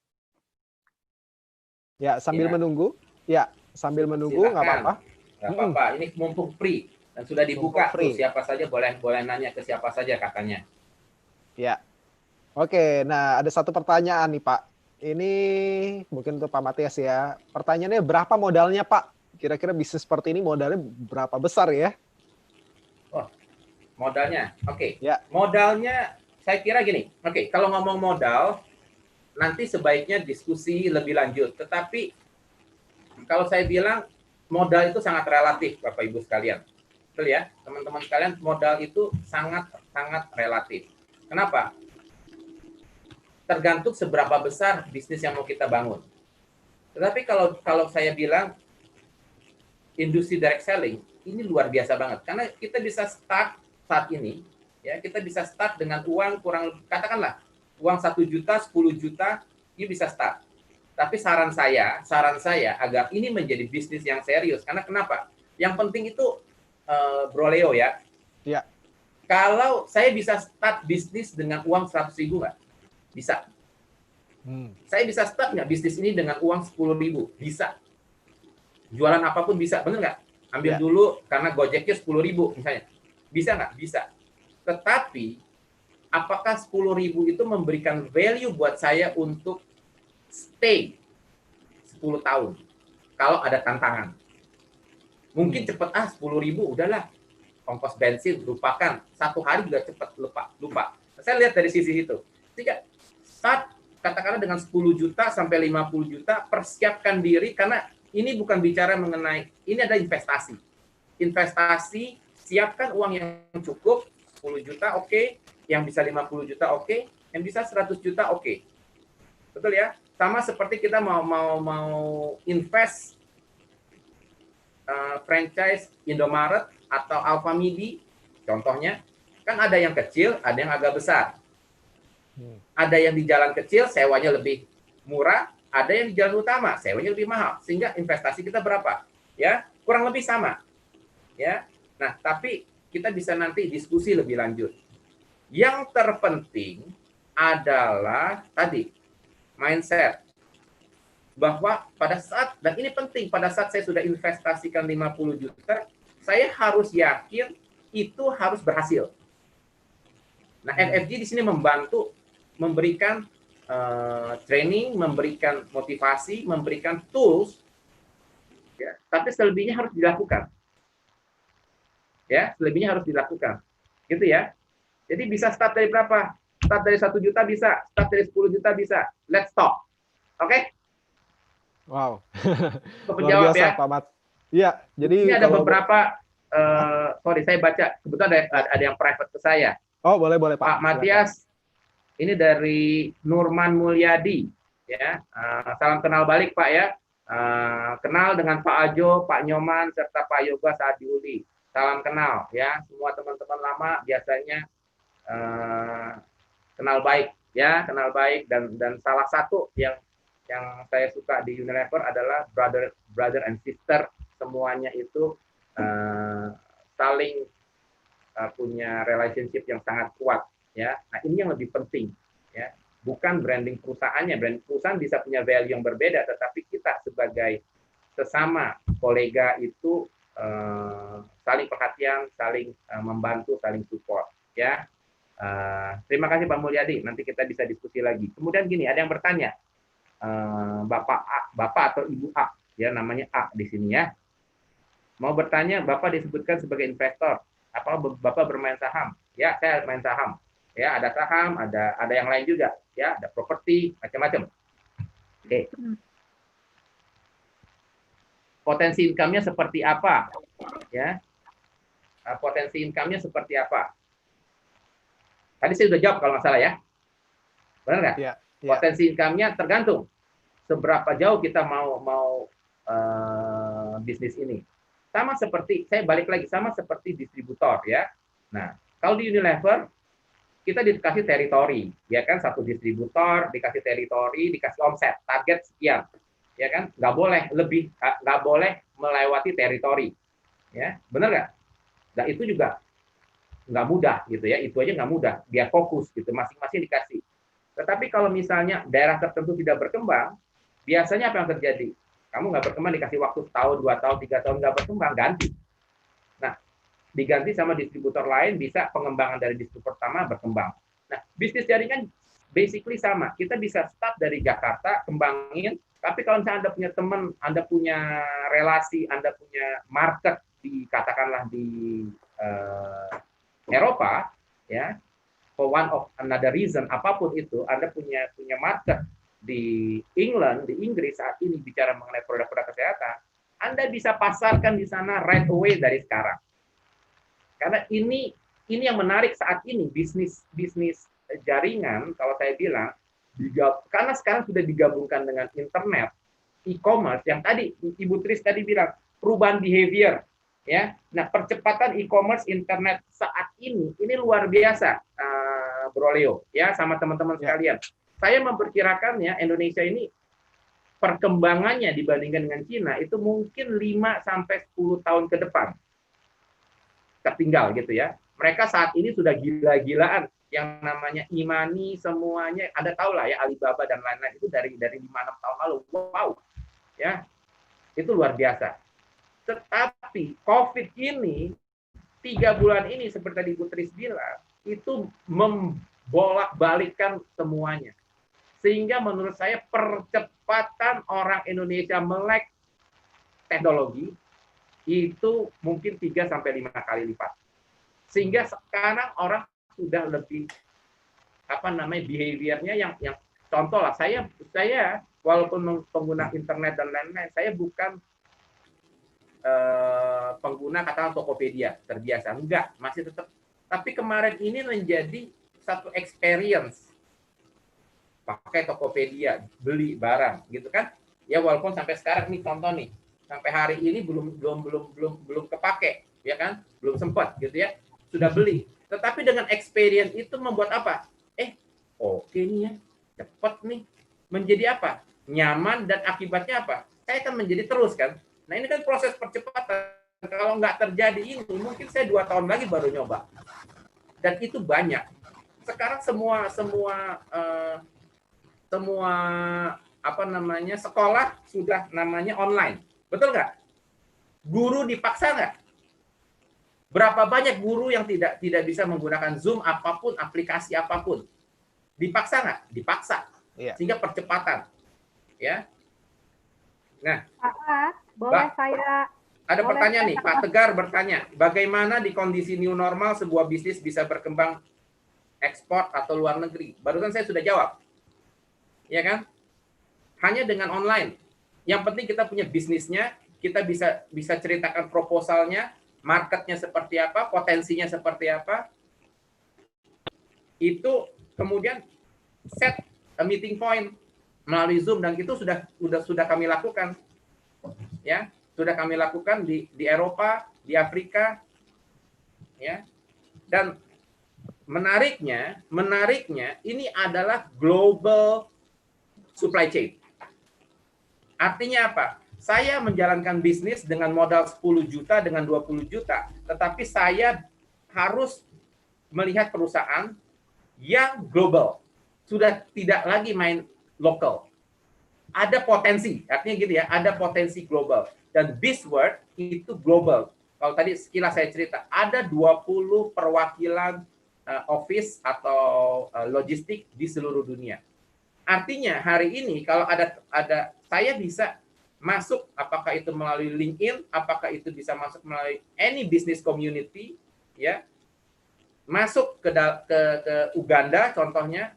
S1: Ya, sambil
S4: Ya,
S1: menunggu. Ya, sambil menunggu nggak
S4: silakan.
S1: apa-apa.
S4: Nggak apa-apa. Ini mumpung free dan sudah dibuka
S1: Mumpung
S4: tuh,
S1: free.
S4: siapa saja boleh nanya ke siapa saja katanya.
S1: Ya. Oke, nah ada satu pertanyaan nih Pak. Ini mungkin untuk Pak Matias ya. Pertanyaannya berapa modalnya Pak? Kira-kira bisnis seperti ini modalnya berapa besar ya?
S4: Oh, modalnya. Oke.
S1: Ya.
S4: Modalnya saya kira gini. Oke, kalau ngomong modal nanti sebaiknya diskusi lebih lanjut. Tetapi kalau saya bilang modal itu sangat relatif, Bapak Ibu sekalian. Betul ya, teman-teman sekalian, modal itu sangat relatif. Kenapa? Tergantung seberapa besar bisnis yang mau kita bangun. Tetapi kalau saya bilang industri direct selling ini luar biasa banget karena kita bisa start saat ini ya, kita bisa start dengan uang kurang katakanlah uang 1 juta, 10 juta, ini bisa start. Tapi saran saya agar ini menjadi bisnis yang serius. Karena kenapa? Yang penting itu Bro Leo ya.
S1: Ya.
S4: Kalau saya bisa start bisnis dengan uang 100.000 nggak? Bisa. Saya bisa start nggak bisnis ini dengan uang 10.000? Bisa. Jualan apapun bisa, bener nggak? Ambil dulu karena Gojeknya 10.000 misalnya. Bisa nggak? Bisa. Tetapi apakah 10.000 itu memberikan value buat saya untuk stay 10 tahun kalau ada tantangan? Mungkin cepet 10.000 udahlah, ongkos bensin lupakan, 1 hari juga cepet lupa. Saya lihat dari sisi itu. Jika start katakanlah dengan 10 juta sampai 50 juta, persiapkan diri karena ini bukan bicara mengenai, ini ada investasi. Investasi, siapkan uang yang cukup, 10 juta oke, yang bisa 50 juta oke, yang bisa 100 juta oke. Betul ya? Sama seperti kita mau invest franchise Indomaret atau Alfamidi, contohnya, kan ada yang kecil, ada yang agak besar. Ada yang di jalan kecil, sewanya lebih murah, ada yang di jalan utama, sewanya lebih mahal. Sehingga investasi kita berapa? Ya, kurang lebih sama. Ya. Nah, tapi kita bisa nanti diskusi lebih lanjut. Yang terpenting adalah tadi mindset. Bahwa pada saat, dan ini penting, pada saat saya sudah investasikan 50 juta, saya harus yakin itu harus berhasil. Nah, FFG di sini membantu, memberikan training, memberikan motivasi, memberikan tools, ya, tapi selebihnya harus dilakukan. Ya, selebihnya harus dilakukan. Gitu ya. Jadi bisa start dari berapa? Start dari 1 juta bisa, start dari 10 juta bisa. Let's talk. Oke?
S1: Wow.
S4: Luar
S1: biasa,
S4: ya.
S1: Pak Mat. Iya, jadi
S4: ini ada
S1: kalau
S4: beberapa sorry saya baca, kebetulan ada yang private ke saya.
S1: Oh, boleh Pak.
S4: Pak Matias, ini dari Nurman Mulyadi ya. Salam kenal balik Pak ya. Kenal dengan Pak Ajo, Pak Nyoman serta Pak Yoga saat diuli. Salam kenal ya. Semua teman-teman lama biasanya kenal baik ya, kenal baik dan salah satu yang saya suka di Unilever adalah brother and sister, semuanya itu saling punya relationship yang sangat kuat ya. Nah, ini yang lebih penting ya. Bukan branding perusahaannya, branding perusahaan bisa punya value yang berbeda, tetapi kita sebagai sesama kolega itu saling perhatian, saling membantu, saling support ya. Terima kasih Pak Mulyadi, nanti kita bisa diskusi lagi. Kemudian gini, ada yang bertanya, Bapak atau Ibu A, ya namanya A di sini ya. Mau bertanya, Bapak disebutkan sebagai investor, apa Bapak bermain saham? Ya, saya main saham. Ya, ada saham, ada yang lain juga, ya, ada properti, macam-macam. Oke. Potensi income-nya seperti apa? Ya. Potensi income-nya seperti apa? Tadi saya sudah jawab kalau nggak salah ya. Benar nggak?
S1: Ya.
S4: Potensi income-nya tergantung seberapa jauh kita mau bisnis ini. Sama seperti, saya balik lagi, sama seperti distributor ya. Nah, kalau di Unilever, kita dikasih teritori, ya kan, satu distributor, dikasih teritori, dikasih omset, target sekian. ya kan? Nggak boleh melewati teritori, ya, benar nggak? Nah itu juga nggak mudah gitu ya, itu aja nggak mudah, dia fokus gitu, masing-masing dikasih. Tetapi kalau misalnya daerah tertentu tidak berkembang, biasanya apa yang terjadi? Kamu nggak berkembang, dikasih waktu setahun, 2 tahun, 3 tahun nggak berkembang, ganti. Nah, diganti sama distributor lain, bisa pengembangan dari distributor pertama berkembang. Nah, bisnis jaringan basically sama. Kita bisa start dari Jakarta, kembangin, tapi kalau misalnya Anda punya teman, Anda punya relasi, Anda punya market di, katakanlah di Eropa, ya, for one of another reason, apapun itu, Anda punya market di England, di Inggris saat ini bicara mengenai produk-produk kesehatan, Anda bisa pasarkan di sana right away dari sekarang. Karena ini yang menarik saat ini, bisnis jaringan, kalau saya bilang, karena sekarang sudah digabungkan dengan internet, e-commerce, yang tadi Ibu Tris tadi bilang, perubahan behavior, ya. Nah, percepatan e-commerce internet saat ini luar biasa, Bro Leo, ya, sama teman-teman sekalian. Saya memperkirakannya Indonesia ini perkembangannya dibandingkan dengan Cina itu mungkin 5-10 tahun ke depan tertinggal gitu ya. Mereka saat ini sudah gila-gilaan, yang namanya e-money semuanya, Anda tahu lah ya, Alibaba dan lain-lain itu dari 5-6 tahun lalu. Wow, ya, itu luar biasa. Tetapi COVID ini 3 bulan ini seperti tadi Bu Tris bilang, itu membolak-balikkan semuanya. Sehingga menurut saya percepatan orang Indonesia melek teknologi itu mungkin 3-5 kali lipat. Sehingga sekarang orang sudah lebih behaviornya yang contoh lah, saya walaupun pengguna internet dan lain-lain, saya bukan pengguna katakan Tokopedia terbiasa, enggak, masih tetap. Tapi kemarin ini menjadi satu experience pakai Tokopedia, beli barang gitu kan ya, walaupun sampai sekarang nih contoh nih, sampai hari ini belum kepake ya kan, belum sempat gitu ya, sudah beli. Tetapi dengan experience itu membuat apa, oke nih ya, cepat nih, menjadi apa, nyaman, dan akibatnya apa, saya akan menjadi terus kan. Nah ini kan proses percepatan. Kalau nggak terjadi ini, mungkin saya 2 tahun lagi baru nyoba. Dan itu banyak. Sekarang semua sekolah sudah namanya online. Betul nggak? Guru dipaksa nggak? Berapa banyak guru yang tidak bisa menggunakan Zoom apapun, aplikasi apapun? Dipaksa nggak? Dipaksa. Sehingga percepatan. Ya. Nah,
S2: boleh saya
S4: ada pertanyaan nih, Pak Tegar bertanya, bagaimana di kondisi new normal sebuah bisnis bisa berkembang ekspor atau luar negeri? Barusan saya sudah jawab, ya kan? Hanya dengan online. Yang penting kita punya bisnisnya, kita bisa ceritakan proposalnya, marketnya seperti apa, potensinya seperti apa. Itu kemudian set a meeting point melalui Zoom, dan itu sudah kami lakukan, ya, sudah kami lakukan di Eropa, di Afrika, ya. Dan menariknya ini adalah global supply chain. Artinya apa? Saya menjalankan bisnis dengan modal 10 juta, dengan 20 juta, tetapi saya harus melihat perusahaan yang global, sudah tidak lagi main lokal. Ada potensi, artinya gitu ya, ada potensi global. Dan Bizword itu global. Kalau tadi sekilas saya cerita, ada 20 perwakilan office atau logistik di seluruh dunia. Artinya hari ini kalau ada saya bisa masuk, apakah itu melalui LinkedIn, apakah itu bisa masuk melalui any business community, ya, masuk ke Uganda contohnya,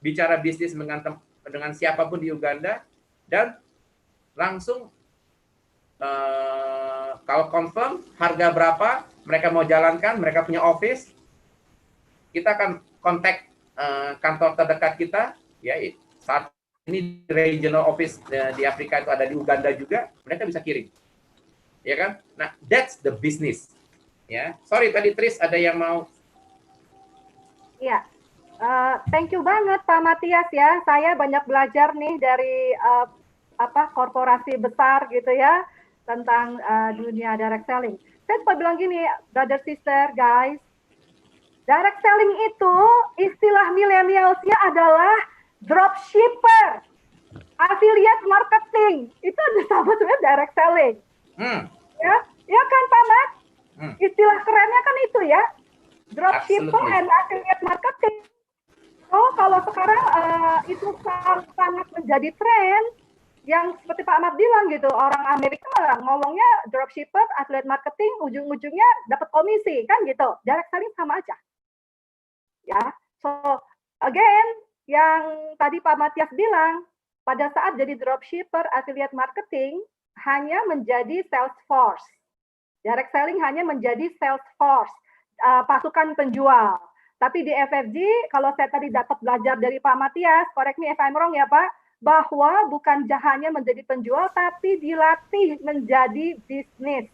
S4: bicara bisnis dengan siapapun di Uganda, dan langsung kalau confirm harga berapa, mereka mau jalankan, mereka punya office, kita akan kontak kantor terdekat kita, ya, saat ini regional office di Afrika itu ada di Uganda juga, mereka bisa kirim, ya kan? Nah, that's the business, ya. Sorry tadi Tris ada yang mau.
S2: Iya. Thank you banget Pak Matias ya. Saya banyak belajar nih dari korporasi besar gitu ya tentang dunia direct selling. Saya sempat bilang gini, brother sister guys, direct selling itu istilah milenialsnya adalah dropshipper, affiliate marketing. Itu ada sama sebenarnya direct selling. Ya kan Pak Mat? Istilah kerennya kan itu ya, dropshipper and affiliate marketing. Oh, kalau sekarang itu sangat menjadi tren yang seperti Pak Ahmad bilang gitu, orang Amerika ngomongnya dropshipper, affiliate marketing, ujung-ujungnya dapat komisi kan gitu. Direct selling sama aja. Ya, so again, yang tadi Pak Matias bilang, pada saat jadi dropshipper, affiliate marketing hanya menjadi sales force. Direct selling hanya menjadi sales force, pasukan penjual. Tapi di FFG, kalau saya tadi dapat belajar dari Pak Matias, correct me if I'm wrong ya Pak, bahwa bukan hanya menjadi penjual, tapi dilatih menjadi bisnis,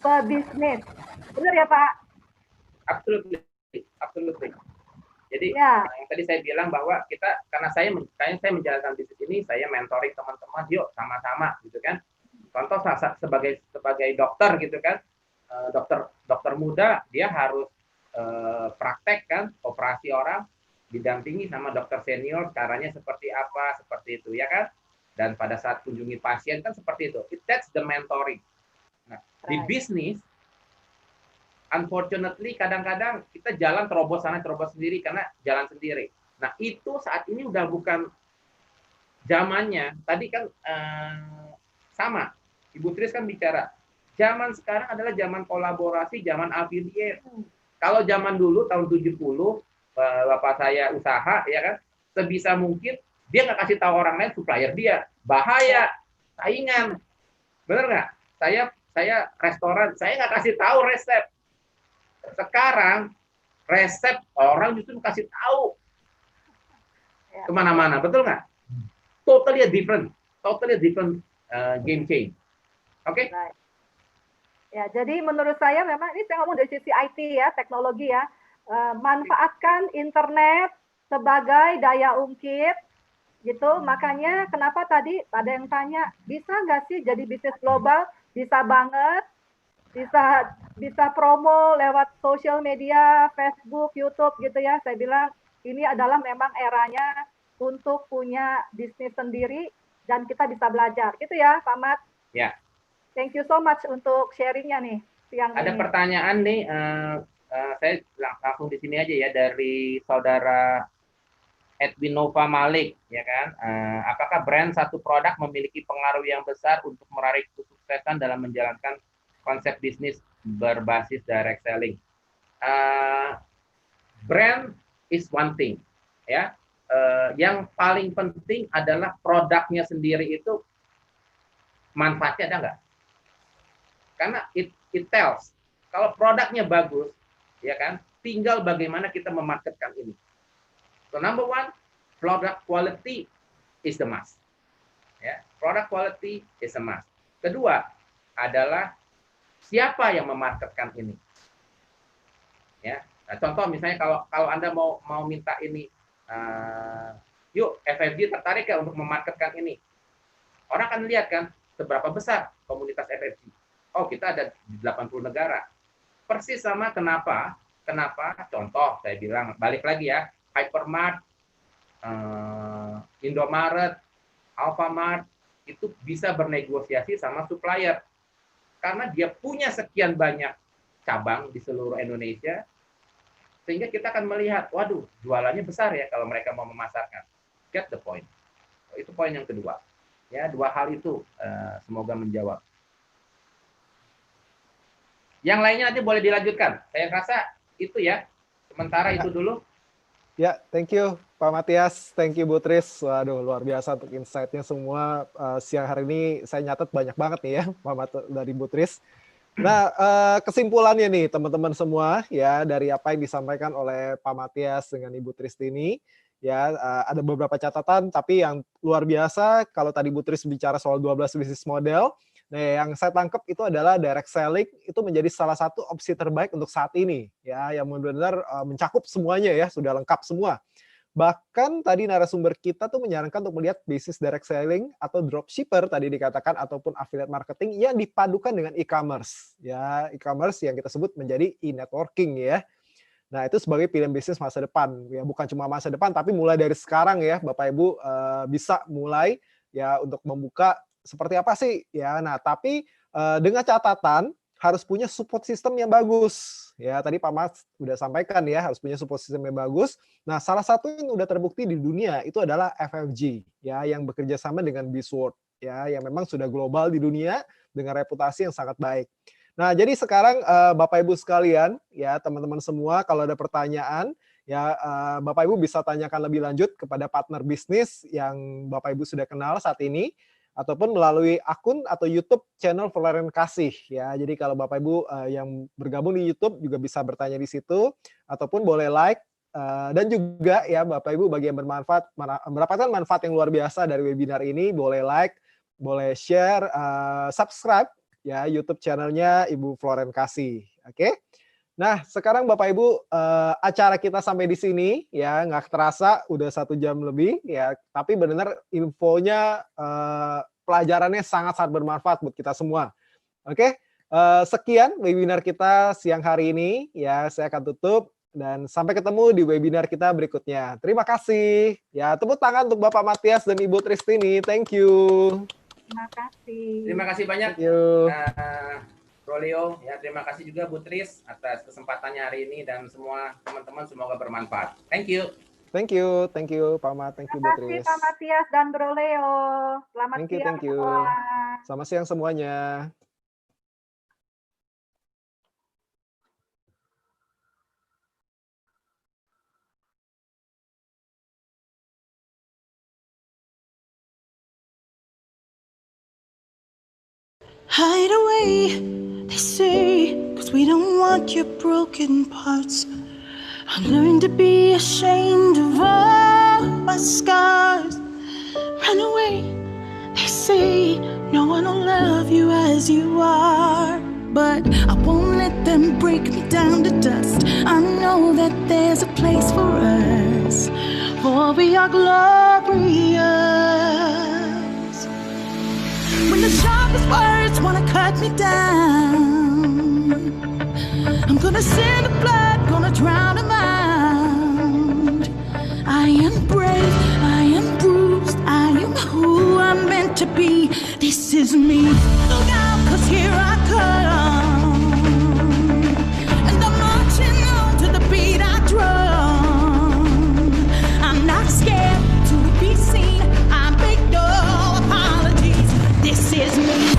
S2: pebisnis. Benar ya Pak?
S4: Absolutely. Jadi yang tadi saya bilang bahwa kita, karena saya menjalankan bisnis ini, saya mentoring teman-teman, yuk sama-sama gitu kan. Contoh sebagai dokter gitu kan, dokter muda dia harus praktek kan, operasi orang, didampingi sama dokter senior, caranya seperti apa, seperti itu ya kan. Dan pada saat kunjungi pasien kan seperti itu. That's the mentoring. Nah, di bisnis, unfortunately kadang-kadang kita jalan terobos sana terobos sendiri karena jalan sendiri. Nah itu saat ini udah bukan zamannya. Tadi kan sama, Ibu Tris kan bicara, zaman sekarang adalah zaman kolaborasi, zaman affiliate. Kalau zaman dulu tahun 70, bapak saya usaha ya kan, sebisa mungkin dia nggak kasih tahu orang lain supplier dia, bahaya, saingan, bener nggak? Saya restoran, saya nggak kasih tahu resep. Sekarang resep orang justru kasih tahu kemana-mana, betul nggak? Totally different game change. Oke?
S2: Ya, jadi menurut saya memang ini saya ngomong dari sisi IT ya, teknologi ya, manfaatkan internet sebagai daya ungkit, gitu. Makanya kenapa tadi ada yang tanya, bisa nggak sih jadi bisnis global? Bisa banget. Bisa promo lewat sosial media, Facebook, YouTube gitu ya. Saya bilang ini adalah memang eranya untuk punya bisnis sendiri dan kita bisa belajar. Gitu ya, Pak Mat?
S4: Ya.
S2: Thank you so much untuk sharingnya nih siang
S4: Ada
S2: ini.
S4: pertanyaan nih, saya langsung di sini aja ya dari saudara Edwin Nova Malik, ya kan? Apakah brand satu produk memiliki pengaruh yang besar untuk meraih kesuksesan dalam menjalankan konsep bisnis berbasis direct selling? Brand is one thing, ya. Yang paling penting adalah produknya sendiri itu manfaatnya ada nggak? Karena it tells. Kalau produknya bagus, ya kan, tinggal bagaimana kita memarketkan ini. So number one, product quality is the must. Ya, product quality is a must. Kedua adalah siapa yang memarketkan ini. Ya, nah, contoh misalnya kalau Anda mau minta ini, yuk FFG tertarik ya untuk memarketkan ini. Orang akan lihat kan seberapa besar komunitas FFG. Oh, kita ada di 80 negara. Persis sama kenapa contoh saya bilang, balik lagi ya, Hypermart, Indomaret, Alfamart, itu bisa bernegosiasi sama supplier. Karena dia punya sekian banyak cabang di seluruh Indonesia, sehingga kita akan melihat, waduh, jualannya besar ya kalau mereka mau memasarkan. Get the point. Itu poin yang kedua. Ya, dua hal itu semoga menjawab. Yang lainnya nanti boleh dilanjutkan. Saya rasa itu ya. Sementara itu dulu.
S1: Ya, thank you Pak Matias, thank you Bu Tris. Waduh, luar biasa untuk insight-nya semua. Siang hari ini saya nyatet banyak banget nih ya dari Bu Tris. Nah, kesimpulannya nih teman-teman semua ya dari apa yang disampaikan oleh Pak Matias dengan Ibu Tristini ya, ada beberapa catatan tapi yang luar biasa kalau tadi Bu Tris bicara soal 12 bisnis model. Nah, yang saya tangkap itu adalah direct selling itu menjadi salah satu opsi terbaik untuk saat ini ya, yang benar-benar mencakup semuanya ya, sudah lengkap semua. Bahkan tadi narasumber kita tuh menyarankan untuk melihat bisnis direct selling atau dropshipper tadi dikatakan ataupun affiliate marketing yang dipadukan dengan e-commerce. Ya, e-commerce yang kita sebut menjadi e-networking ya. Nah, itu sebagai pilihan bisnis masa depan. Ya, bukan cuma masa depan tapi mulai dari sekarang ya Bapak Ibu bisa mulai ya untuk membuka seperti apa sih ya. Nah, tapi dengan catatan harus punya support system yang bagus. Ya, tadi Pak Mas udah sampaikan ya, harus punya support system yang bagus. Nah, salah satu yang udah terbukti di dunia itu adalah FFG ya, yang bekerja sama dengan Bizword ya, yang memang sudah global di dunia dengan reputasi yang sangat baik. Nah, jadi sekarang Bapak Ibu sekalian ya, teman-teman semua kalau ada pertanyaan ya Bapak Ibu bisa tanyakan lebih lanjut kepada partner bisnis yang Bapak Ibu sudah kenal saat ini, ataupun melalui akun atau YouTube channel Florence Kasih ya. Jadi kalau Bapak Ibu yang bergabung di YouTube juga bisa bertanya di situ, ataupun boleh like dan juga ya Bapak Ibu bagi yang bermanfaat mendapatkan manfaat yang luar biasa dari webinar ini, boleh like, boleh share, subscribe ya YouTube channelnya Ibu Florence Kasih. Oke. Nah, sekarang Bapak Ibu acara kita sampai di sini ya, nggak terasa udah 1 jam lebih ya, tapi benar infonya pelajarannya sangat-sangat bermanfaat buat kita semua. Oke, sekian webinar kita siang hari ini ya, saya akan tutup dan sampai ketemu di webinar kita berikutnya. Terima kasih. Ya, tepuk tangan untuk Bapak Matias dan Ibu Tristini. Thank you.
S2: Terima kasih.
S4: Terima kasih banyak.
S1: Thank you.
S4: Bro Leo, ya terima kasih juga Bu Tris atas kesempatannya hari ini dan semua teman-teman semoga bermanfaat. Thank you.
S1: Thank you Pak Mat, thank you Bu
S2: Terima kasih
S1: Tris.
S2: Pak Matias dan Bro Leo. Selamat
S1: Thank you,
S2: siang
S1: thank you.
S2: semua.
S1: Selamat siang semuanya.
S5: Hide away, they say, 'cause we don't want your broken parts. I learned to be ashamed of all my scars. Run away, they say, no one will love you as you are. But I won't let them break me down to dust. I know that there's a place for us, for we are glorious. When the sharpest words wanna cut me down, I'm gonna send the blood, gonna drown a mind. I am brave, I am bruised, I am who I'm meant to be. This is me. Look out, 'cause here I come, and I'm marching on to the beat I drum. I'm not scared to be seen, I make no apologies. This is me.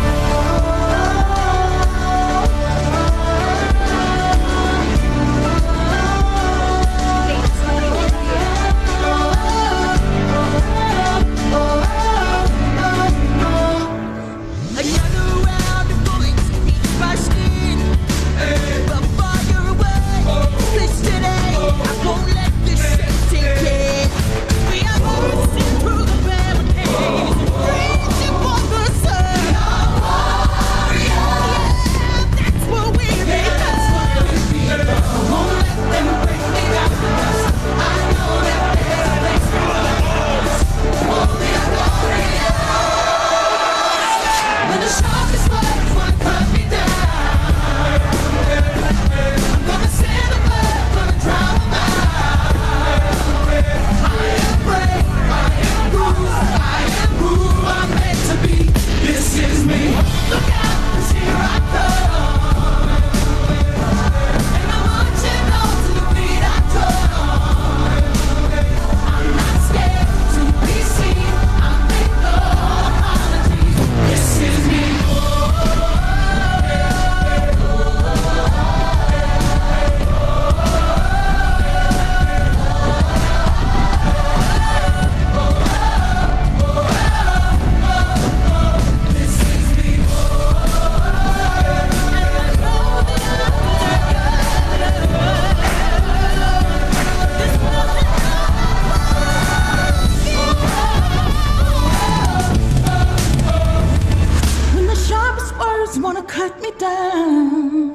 S5: Wanna cut me down,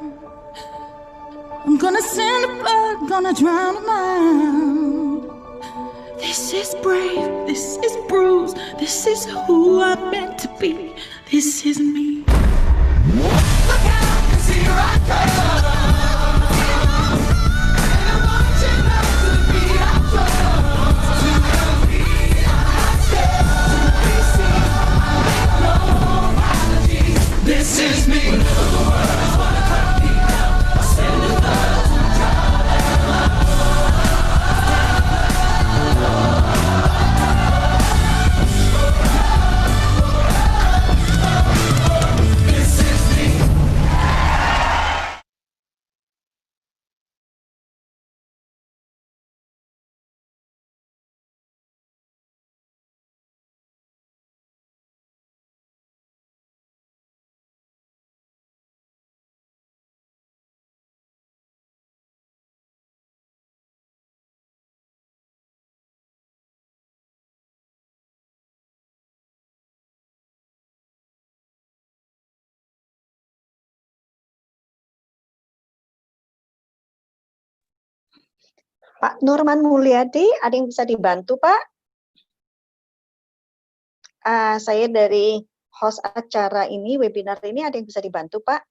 S5: I'm gonna send the blood, gonna drown a mind. This is brave, this is bruised, this is who I'm meant to be, this is me. Look out, 'cause here I come. And I'm marching up to the beat I drum. To the beat I step. To be seen, no apologies. This is me. Whenever the words wanna cut me down, I stand in love to draw them up. This is me.
S6: Pak Nurman Mulyadi, ada yang bisa dibantu, Pak? Saya dari host acara ini, webinar ini, ada yang bisa dibantu, Pak?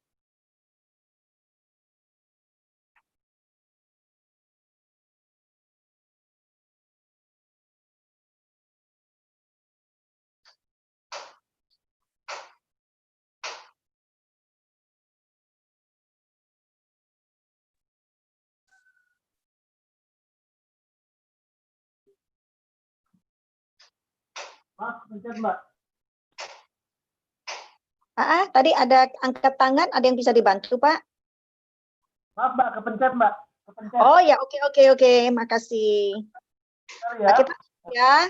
S6: Tadi ada angkat tangan, ada yang bisa dibantu, Pak?
S7: Maaf Mbak, kepencet Mbak. Kepencet.
S6: Oh ya, oke, makasih.
S7: Ya.
S6: Nah, kita ya,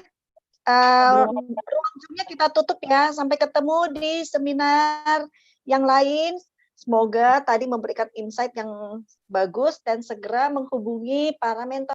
S6: ruang Zoom-nya kita tutup ya. Sampai ketemu di seminar yang lain. Semoga tadi memberikan insight yang bagus dan segera menghubungi para mentor